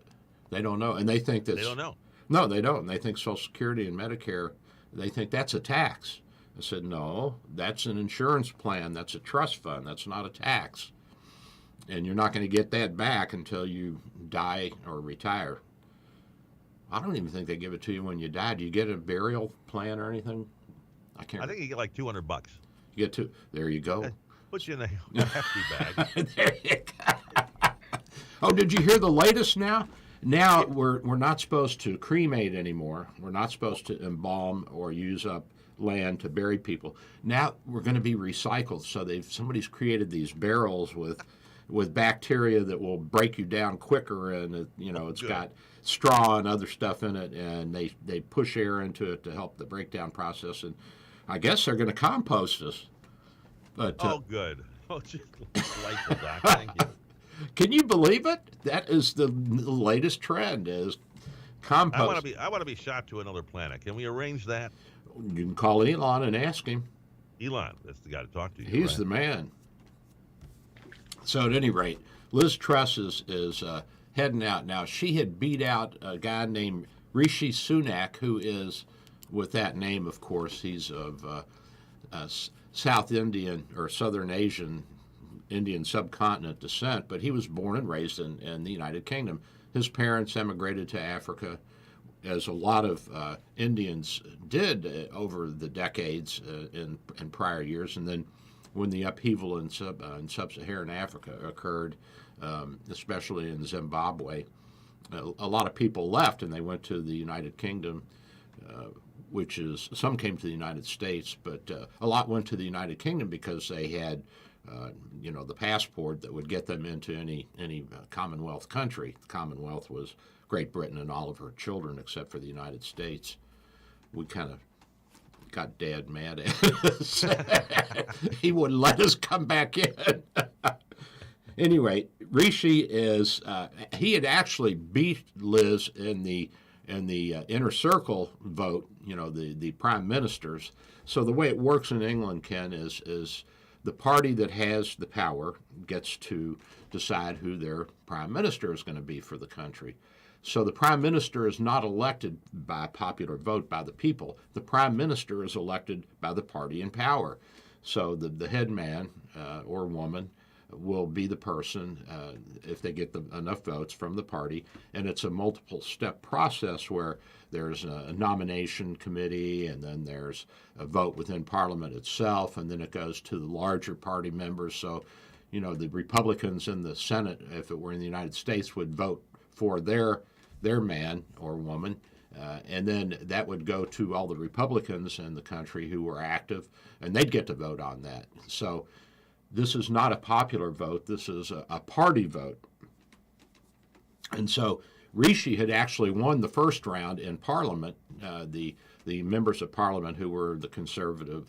they don't know. And they think that...
They don't know.
No, they don't. They think Social Security and Medicare, they think that's a tax. I said, no, that's an insurance plan. That's a trust fund. That's not a tax. And you're not going to get that back until you die or retire. I don't even think they give it to you when you die. Do you get a burial plan or anything? I think
you get like $200.
You get two. There you go.
Puts you in a hefty bag.
There you go. Oh, did you hear the latest now? Now we're not supposed to cremate anymore. We're not supposed to embalm or use up land to bury people. Now we're going to be recycled. So somebody's created these barrels with bacteria that will break you down quicker, and it's got straw and other stuff in it, and they push air into it to help the breakdown process. And I guess they're going to compost us. But
good. Oh, just delightful, Doc. Thank you.
Can you believe it? That is the latest trend is compost.
I want to be shot to another planet. Can we arrange that?
You can call Elon and ask him.
Elon, that's the guy to talk to.
He's the man. So at any rate, Liz Truss is heading out now. She had beat out a guy named Rishi Sunak, who is, with that name, of course, he's of South Indian or Southern Indian subcontinent descent, but he was born and raised in the United Kingdom. His parents emigrated to Africa, as a lot of Indians did over the decades in prior years, and then when the upheaval in sub-Saharan Africa occurred, especially in Zimbabwe, a lot of people left and they went to the United Kingdom, some came to the United States, but a lot went to the United Kingdom because they had, the passport that would get them into any Commonwealth country. The Commonwealth was Great Britain and all of her children, except for the United States. We kind of got Dad mad at us. He wouldn't let us come back in. Anyway, Rishi he had actually beat Liz in the inner circle vote, the prime ministers. So the way it works in England, Ken, is the party that has the power gets to decide who their prime minister is going to be for the country. So the prime minister is not elected by popular vote by the people. The prime minister is elected by the party in power. So the head man or woman will be the person if they get enough votes from the party. And it's a multiple-step process where there's a nomination committee, and then there's a vote within Parliament itself, and then it goes to the larger party members. So, the Republicans in the Senate, if it were in the United States, would vote for their man or woman, and then that would go to all the Republicans in the country who were active, and they'd get to vote on that. So this is not a popular vote. This is a party vote. And so Rishi had actually won the first round in Parliament. The members of Parliament who were the conservative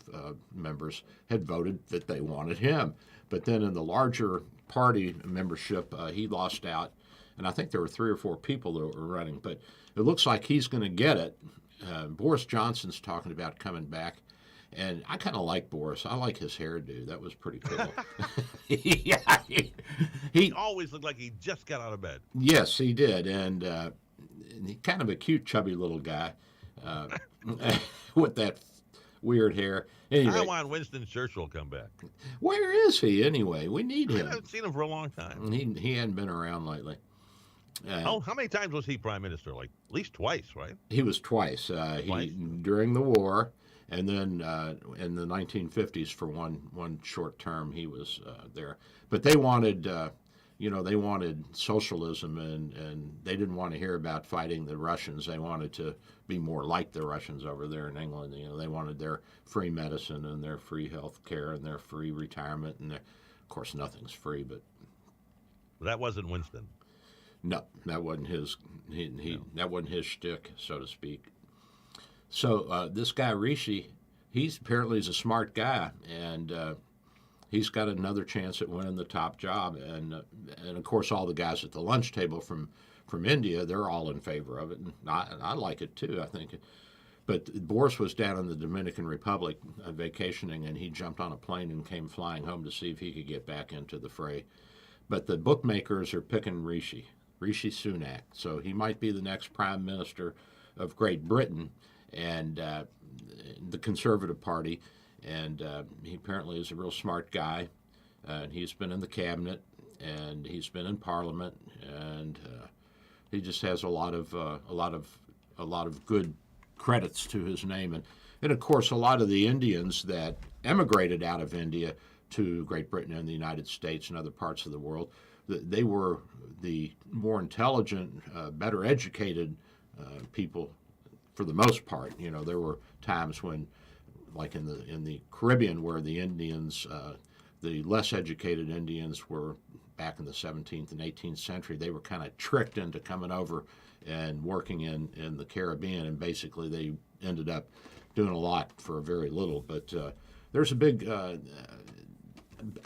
members had voted that they wanted him. But then in the larger party membership, he lost out. And I think there were 3 or 4 people that were running. But it looks like he's going to get it. Boris Johnson's talking about coming back. And I kind of like Boris. I like his hairdo. That was pretty cool. Yeah,
he always looked like he just got out of bed.
Yes, he did. And he's kind of a cute, chubby little guy with that weird hair. Anyway,
I want Winston Churchill to come back.
Where is he anyway? We need him.
I haven't seen him for a long time.
He hadn't been around lately.
How many times was he prime minister? Like at least twice, right?
He was twice. During the war, and then in the 1950s for one short term he was there. But they wanted they wanted socialism, and they didn't want to hear about fighting the Russians. They wanted to be more like the Russians over there in England. They wanted their free medicine and their free health care and their free retirement. And of course, nothing's free, but
That wasn't Winston.
no, that wasn't his. That wasn't his shtick, so to speak. So this guy Rishi, he's apparently a smart guy, and he's got another chance at winning the top job. And of course, all the guys at the lunch table from India, they're all in favor of it, and I like it too. I think. But Boris was down in the Dominican Republic vacationing, and he jumped on a plane and came flying home to see if he could get back into the fray. But the bookmakers are picking Rishi Sunak. So he might be the next prime minister of Great Britain and the Conservative Party. And he apparently is a real smart guy. And he's been in the cabinet, and he's been in Parliament, and he just has a lot of good credits to his name. And of course, a lot of the Indians that emigrated out of India to Great Britain and the United States and other parts of the world, they were the more intelligent, better educated people for the most part. There were times when, like in the Caribbean, where the Indians, the less educated Indians were back in the 17th and 18th century, they were kind of tricked into coming over and working in the Caribbean, and basically they ended up doing a lot for very little. But there's a big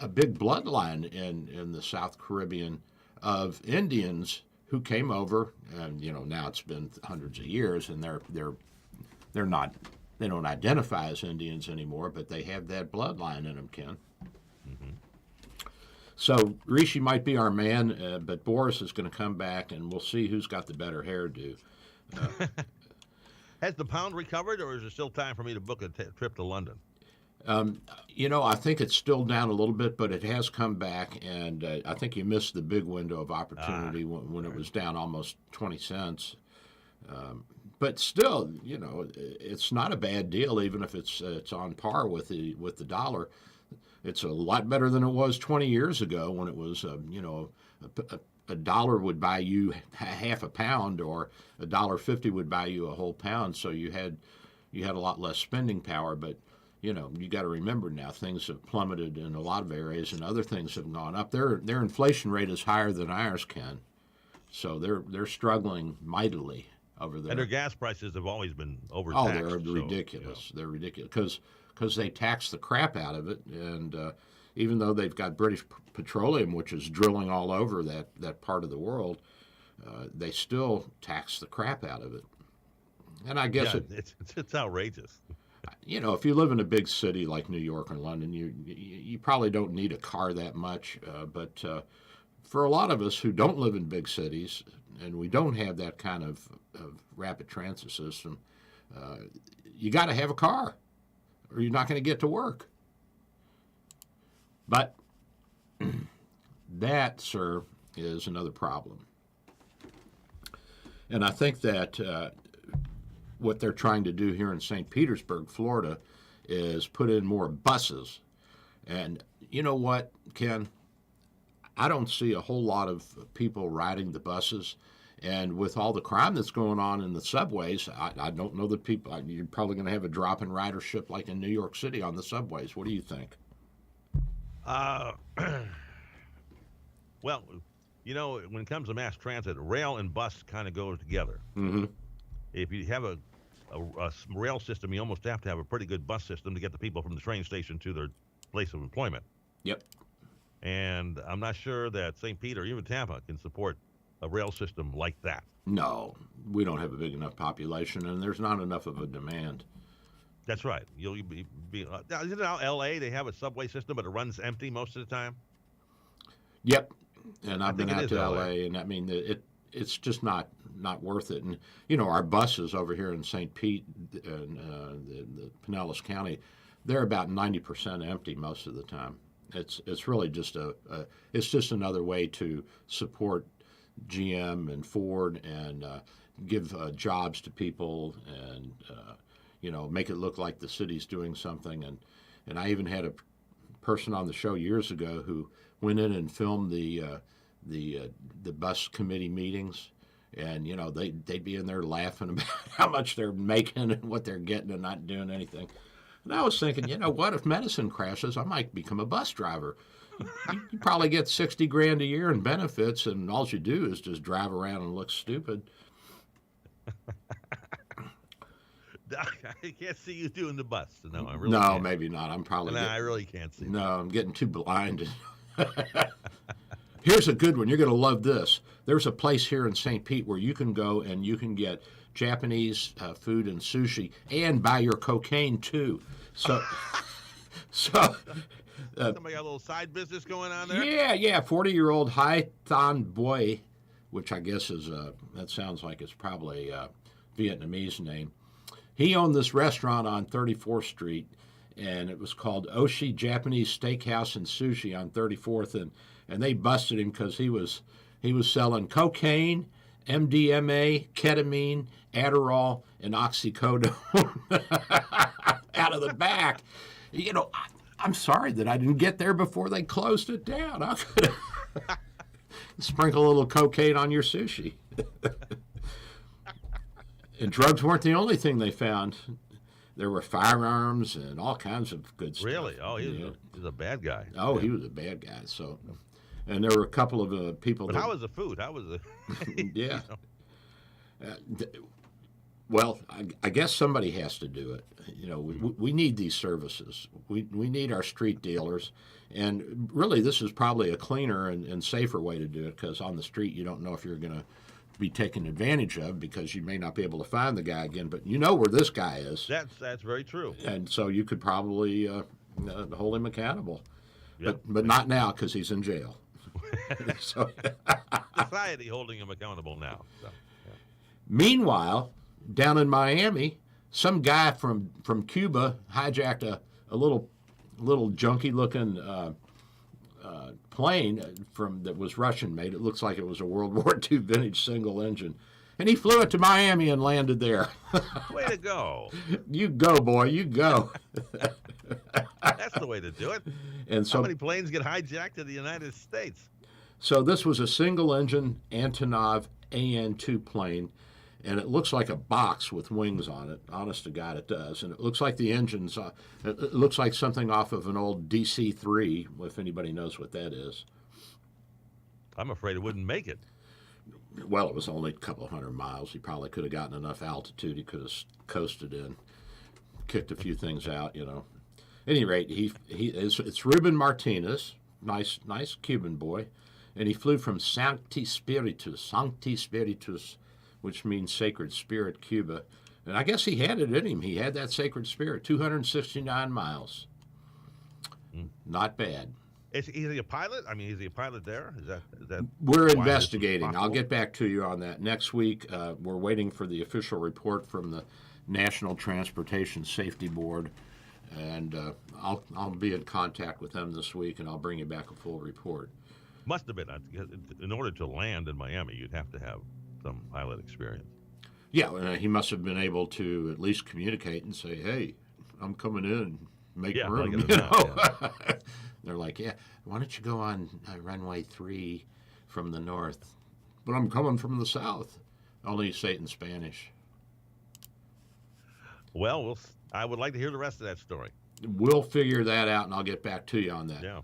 bloodline in the South Caribbean of Indians who came over, and now it's been hundreds of years, and they don't identify as Indians anymore, but they have that bloodline in them, Ken.
Mm-hmm.
So Rishi might be our man, but Boris is going to come back, and we'll see who's got the better hairdo.
Has the pound recovered, or is it still time for me to book a trip to London?
I think it's still down a little bit, but it has come back, and I think you missed the big window of opportunity when it was down almost 20 cents. But still, it's not a bad deal, even if it's on par with the dollar. It's a lot better than it was 20 years ago, when it was, a dollar would buy you half a pound, or $1.50 would buy you a whole pound. So you had a lot less spending power. But you got to remember now, things have plummeted in a lot of areas, and other things have gone up. Their inflation rate is higher than ours, Ken. So they're struggling mightily over there.
And their gas prices have always been overtaxed.
Oh, they're ridiculous. They're ridiculous because they tax the crap out of it. And even though they've got British Petroleum, which is drilling all over that part of the world, they still tax the crap out of it. And I guess
it's outrageous.
If you live in a big city like New York or London, you probably don't need a car that much. But for a lot of us who don't live in big cities, and we don't have that kind of rapid transit system, you got to have a car, or you're not going to get to work. But that, sir, is another problem. And I think that what they're trying to do here in St. Petersburg, Florida, is put in more buses. And you know what, Ken? I don't see a whole lot of people riding the buses. And with all the crime that's going on in the subways, I don't know that you're probably going to have a drop in ridership like in New York City on the subways. What do you think?
Well, when it comes to mass transit, rail and bus kind of go together.
Mm-hmm.
If you have a rail system, you almost have to have a pretty good bus system to get the people from the train station to their place of employment.
Yep.
And I'm not sure that St. Pete or even Tampa can support a rail system like that.
No, we don't have a big enough population, and there's not enough of a demand.
That's right. You'll be isn't it out L.A. they have a subway system, but it runs empty most of the time?
Yep. And I've been out to
LA,
L.A., and I mean, it's just not worth it. And, our buses over here in St. Pete and the Pinellas County, they're about 90% empty most of the time. It's really just it's just another way to support GM and Ford and give jobs to people and, make it look like the city's doing something. And I even had a person on the show years ago who went in and filmed the the bus committee meetings, and you know they'd be in there laughing about how much they're making and what they're getting and not doing anything. And I was thinking, you know what? If medicine crashes, I might become a bus driver. You probably get $60,000 a year in benefits, and all you do is just drive around and look stupid.
I can't see you doing the bus. No, I really
No,
can't.
maybe not. I'm probably.
I really can't see.
No, I'm getting too blind. Here's a good one. You're going to love this. There's a place here in St. Pete where you can go and you can get Japanese food and sushi and buy your cocaine too. So,
somebody got a little side business going on there.
Yeah. 40-year-old Hai Thon Boy, which I guess is that sounds like it's probably a Vietnamese name. He owned this restaurant on 34th Street, and it was called Oshi Japanese Steakhouse and Sushi on 34th, and they busted him because he was selling cocaine, MDMA, ketamine, Adderall, and oxycodone out of the back. You know, I'm sorry that I didn't get there before they closed it down. I could have sprinkle a little cocaine on your sushi. And drugs weren't the only thing they found. There were firearms and all kinds of good stuff.
Really? Oh, he was a bad guy.
Oh, he was a bad guy. So, and there were a couple of people.
But how was the food? How was the?
Yeah. Well, I guess somebody has to do it. You know, we need these services. We need our street dealers. And really, this is probably a cleaner and safer way to do it, because on the street, you don't know if you're going to be taken advantage of, because you may not be able to find the guy again, but you know where this guy is.
That's very true.
And so you could probably hold him accountable.
Yep.
But not now, because he's in jail. So,
society holding him accountable now. So, yeah.
Meanwhile, down in Miami, some guy from Cuba hijacked a little junky-looking plane that was Russian-made. It looks like it was a World War II vintage single engine. And he flew it to Miami and landed there.
Way to go.
You go, boy, you go.
That's the way to do it.
And so,
how many planes get hijacked in the United States?
So this was a single-engine Antonov AN-2 plane, and it looks like a box with wings on it. Honest to God, it does. And it looks like the engines, it looks like something off of an old DC-3, if anybody knows what that is.
I'm afraid it wouldn't make it.
Well, it was only a couple hundred miles. He probably could have gotten enough altitude. He could have coasted in, kicked a few things out, you know. At any rate, it's Ruben Martinez, nice Cuban boy, and he flew from Sancti Spiritus, which means Sacred Spirit, Cuba. And I guess he had it in him. He had that Sacred Spirit, 269 miles. Not bad.
Is he a pilot? I mean, is he a pilot there? Is that
We're investigating. I'll get back to you on that next week. We're waiting for the official report from the National Transportation Safety Board, and I'll be in contact with them this week, and I'll bring you back a full report.
Must have been. In order to land in Miami, you'd have to have some pilot experience.
Yeah, he must have been able to at least communicate and say, "Hey, I'm coming in. Make room."
Like
you know?
Yeah.
They're like, "Yeah, why don't you go on runway 3 from the north?" But I'm coming from the south. Only say it in Spanish.
Well, I would like to hear the rest of that story.
We'll figure that out, and I'll get back to you on that.
Yeah.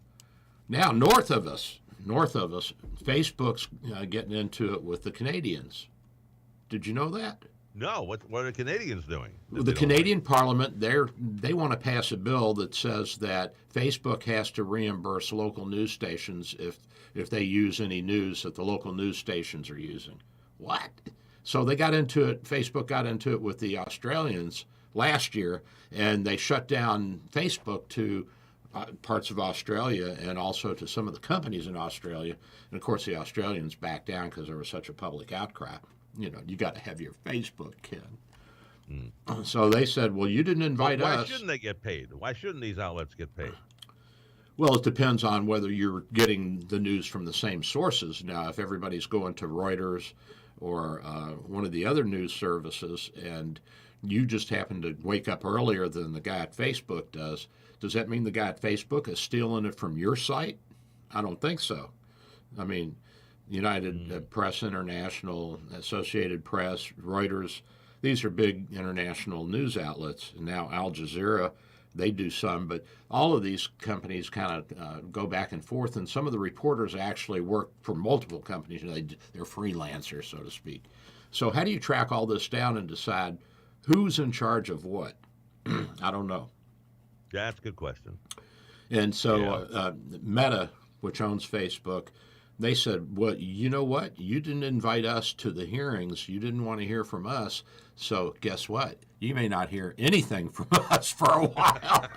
Now, north of us, Facebook's getting into it with the Canadians. Did you know that?
No. What are the Canadians doing?
The Canadian Parliament, they want to pass a bill that says that Facebook has to reimburse local news stations if they use any news that the local news stations are using. What? So they got into it. Facebook got into it with the Australians last year, and they shut down Facebook to parts of Australia and also to some of the companies in Australia. And of course, the Australians backed down because there was such a public outcry. You know, you got to have your Facebook, kid. So they said, well, you didn't invite us.
Why shouldn't they get paid? Why shouldn't these outlets get paid?
Well, it depends on whether you're getting the news from the same sources. Now, if everybody's going to Reuters or one of the other news services and you just happen to wake up earlier than the guy at Facebook does that mean the guy at Facebook is stealing it from your site? I don't think so. I mean, United Press International, Associated Press, Reuters. These are big international news outlets. And now Al Jazeera, they do some, but all of these companies kind of go back and forth, and some of the reporters actually work for multiple companies. They're freelancers, so to speak. So how do you track all this down and decide who's in charge of what? I don't know.
Yeah, that's a good question.
And so Meta, which owns Facebook, they said, well, you know what? You didn't invite us to the hearings. You didn't want to hear from us. So guess what? You may not hear anything from us for a while.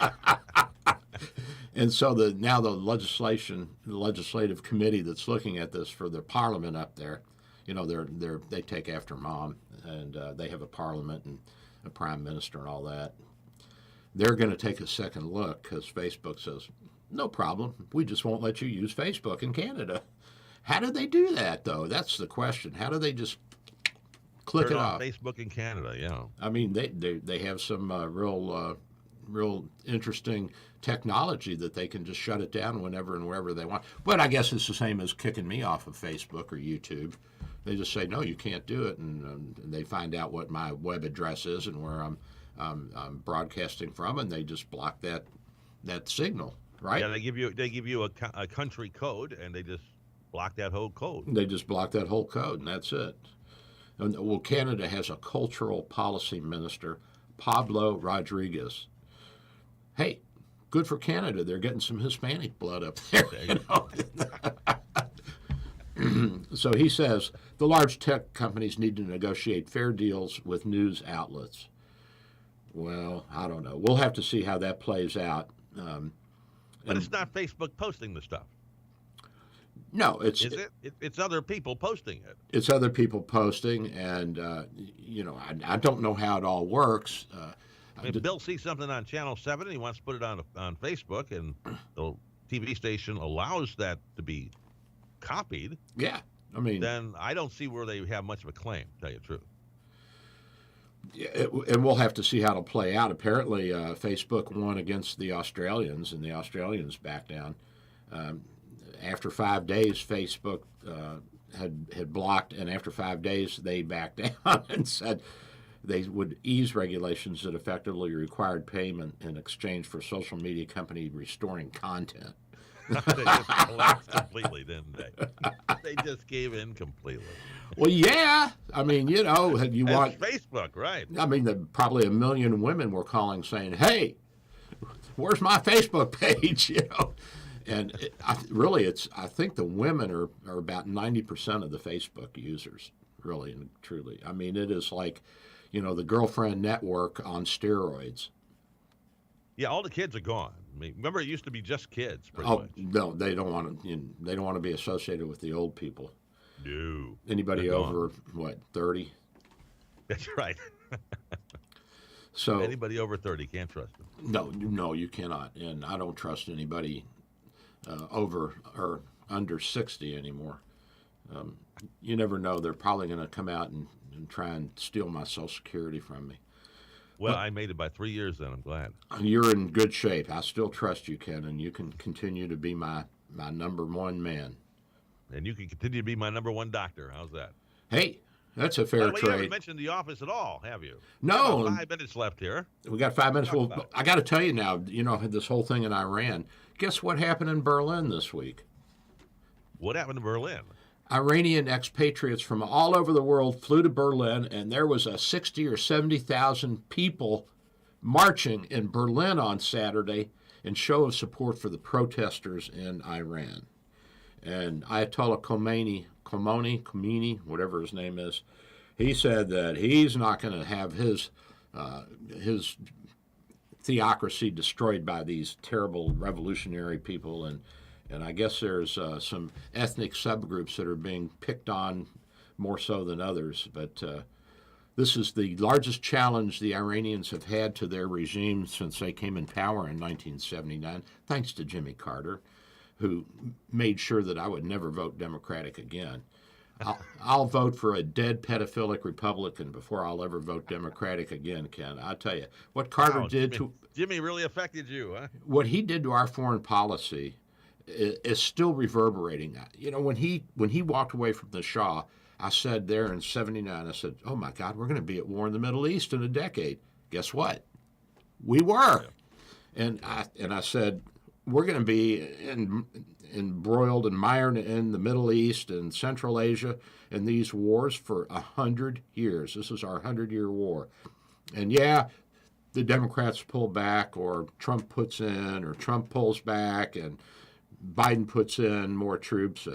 And so now the legislative committee that's looking at this for the parliament up there, they take after mom, and they have a parliament and a prime minister and all that. They're going to take a second look because Facebook says, no problem. We just won't let you use Facebook in Canada. How do they do that, though? That's the question. How do they just click it off?
Facebook in Canada, yeah.
I mean, they have some real interesting technology that they can just shut it down whenever and wherever they want. But I guess it's the same as kicking me off of Facebook or YouTube. They just say, no, you can't do it, and they find out what my web address is and where I'm broadcasting from, and they just block that signal, right?
Yeah, they give you a country code, and they just block that whole code.
They just block that whole code, and that's it. And, well, Canada has a cultural policy minister, Pablo Rodriguez. Hey, good for Canada. They're getting some Hispanic blood up there. So he says the large tech companies need to negotiate fair deals with news outlets. Well, I don't know. We'll have to see how that plays out.
But it's not Facebook posting the stuff.
No,
is it? It's other people posting it.
It's other people posting, and I don't know how it all works.
Bill sees something on Channel 7 and he wants to put it on Facebook, and the TV station allows that to be copied.
Yeah, I mean,
then I don't see where they have much of a claim, to tell you the truth.
Yeah, and we'll have to see how it'll play out. Apparently, Facebook won against the Australians, and the Australians backed down. After 5 days, Facebook had blocked, and after 5 days, they backed down and said they would ease regulations that effectively required payment in exchange for social media company restoring content.
They just collapsed completely, didn't they? They just gave in completely.
Well, yeah. I mean, you want
Facebook, right?
I mean, probably 1 million women were calling saying, "Hey, where's my Facebook page?" And I think the women are about 90% of the Facebook users, really and truly. I mean, it is like, the girlfriend network on steroids.
Yeah, all the kids are gone. I mean, remember, it used to be just kids.
Much. No, they don't want to. They don't want to be associated with the old people.
No.
Anybody over 30?
That's right.
So
anybody over 30, can't trust them.
No, you cannot, and I don't trust anybody over or under 60 anymore. You never know; they're probably going to come out and try and steal my Social Security from me.
Well, I made it by 3 years then. I'm glad.
You're in good shape. I still trust you, Ken, and you can continue to be my number one man.
And you can continue to be my number one doctor. How's that?
Hey, that's a fair trade.
You haven't mentioned the office at all, have you?
No.
We got 5 minutes left here.
We got 5 minutes. Well, I got to tell you now, this whole thing in Iran. Guess what happened in Berlin this week?
What happened in Berlin?
Iranian expatriates from all over the world flew to Berlin, and there was a 60 or 70,000 people marching in Berlin on Saturday in show of support for the protesters in Iran. And Ayatollah Khomeini, whatever his name is, he said that he's not going to have his theocracy destroyed by these terrible revolutionary people, and I guess there's some ethnic subgroups that are being picked on more so than others. But this is the largest challenge the Iranians have had to their regime since they came in power in 1979, thanks to Jimmy Carter, who made sure that I would never vote Democratic again. I'll vote for a dead pedophilic Republican before I'll ever vote Democratic again, Ken. I tell you, what Carter did
Jimmy really affected you, huh?
What he did to our foreign policy is still reverberating. You know, when he walked away from the Shah, I said there in '79, I said, "Oh my God, we're going to be at war in the Middle East in a decade." Guess what? We were, and I said we're going to be embroiled and mired in the Middle East and Central Asia in these wars for 100 years. This is our 100-year war, and yeah, the Democrats pull back, or Trump puts in, or Trump pulls back, and Biden puts in more troops.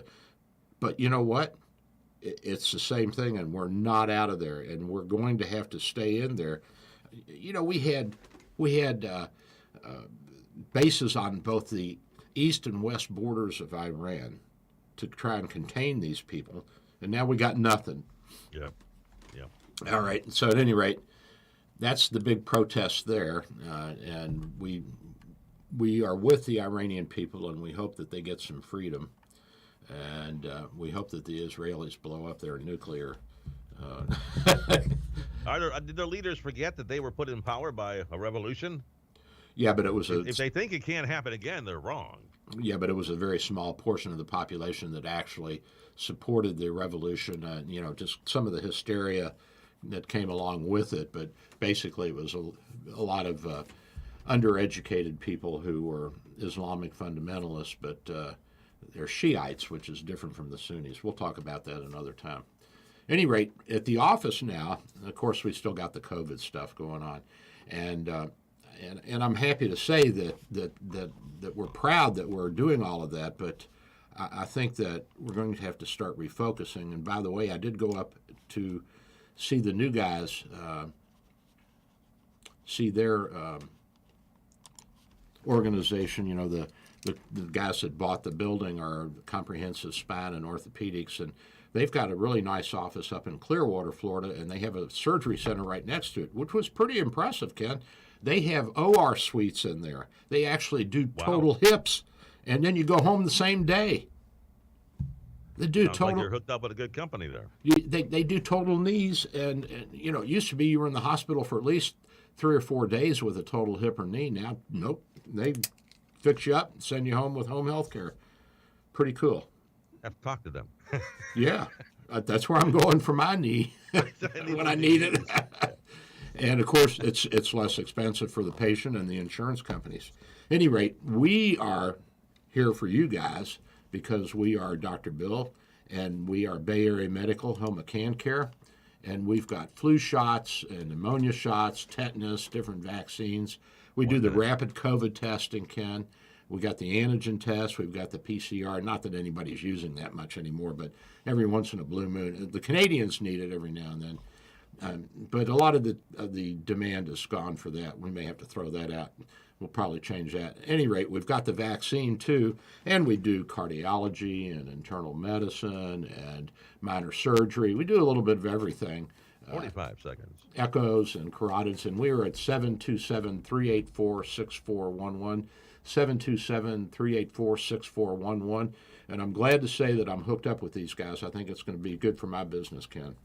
But you know what? It's the same thing, and we're not out of there, and we're going to have to stay in there. You know, we had bases on both the east and west borders of Iran to try and contain these people, and now we got nothing.
Yeah.
All right. So at any rate, that's the big protest there, and we are with the Iranian people, and we hope that they get some freedom, and we hope that the Israelis blow up their nuclear.
Did their leaders forget that they were put in power by a revolution?
Yeah, but it was
if they think it can't happen again, they're wrong.
Yeah, but it was a very small portion of the population that actually supported the revolution. You know, just some of the hysteria that came along with it, but basically it was a lot of undereducated people who were Islamic fundamentalists, but they're Shiites, which is different from the Sunnis. We'll talk about that another time. At any rate, at the office now, of course, we still got the COVID stuff going on, and I'm happy to say that we're proud that we're doing all of that, but I think that we're going to have to start refocusing. And by the way, I did go up to see the new guys, see their organization. You know, the guys that bought the building are Comprehensive Spine and Orthopedics, and they've got a really nice office up in Clearwater, Florida, and they have a surgery center right next to it, which was pretty impressive, Ken. They have OR suites in there. They actually do total hips, and then you go home the same day. They do
Sounds like you're hooked up with a good company there.
They do total knees, and you know, it used to be you were in the hospital for at least 3 or 4 days with a total hip or knee. Now, nope, they fix you up and send you home with home health care. Pretty cool.
I have to talk to them.
Yeah, that's where I'm going for my knee when I need it. And of course, it's less expensive for the patient and the insurance companies. At any rate, we are here for you guys because we are Dr. Bill, and we are Bay Area Medical Home Can Care, and we've got flu shots and pneumonia shots, tetanus, different vaccines. We do the rapid COVID testing, Ken. We got the antigen test. We've got the PCR. Not that anybody's using that much anymore, but every once in a blue moon, the Canadians need it every now and then. But a lot of the demand is gone for that. We may have to throw that out. We'll probably change that. At any rate, we've got the vaccine too, and we do cardiology and internal medicine and minor surgery. We do a little bit of everything.
45 seconds.
Echoes and carotids, and we are at 727-384-6411, 727-384-6411. And I'm glad to say that I'm hooked up with these guys. I think it's going to be good for my business, Ken.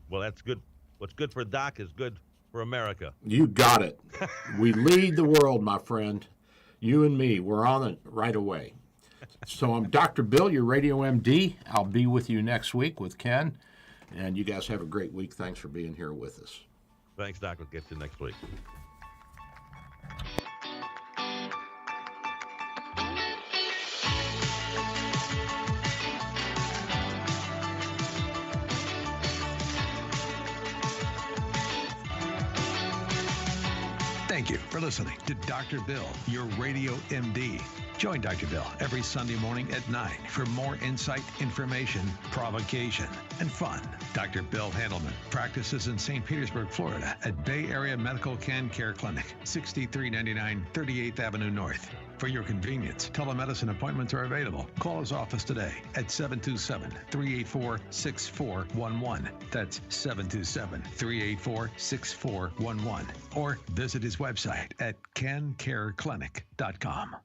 Well, that's good. What's good for Doc is good for America.
You got it. We lead the world, my friend. You and me, we're on it right away. So I'm Dr. Bill, your Radio MD. I'll be with you next week with Ken. And you guys have a great week. Thanks for being here with us.
Thanks, Doc. We'll get you next week.
Thank you for listening to Dr. Bill, your Radio MD. Join Dr. Bill every Sunday morning at 9 for more insight, information, provocation, and fun. Dr. Bill Handelman practices in St. Petersburg, Florida at Bay Area Medical Can Care Clinic, 6399 38th Avenue North. For your convenience, telemedicine appointments are available. Call his office today at 727-384-6411. That's 727-384-6411. Or visit his website at cancareclinic.com.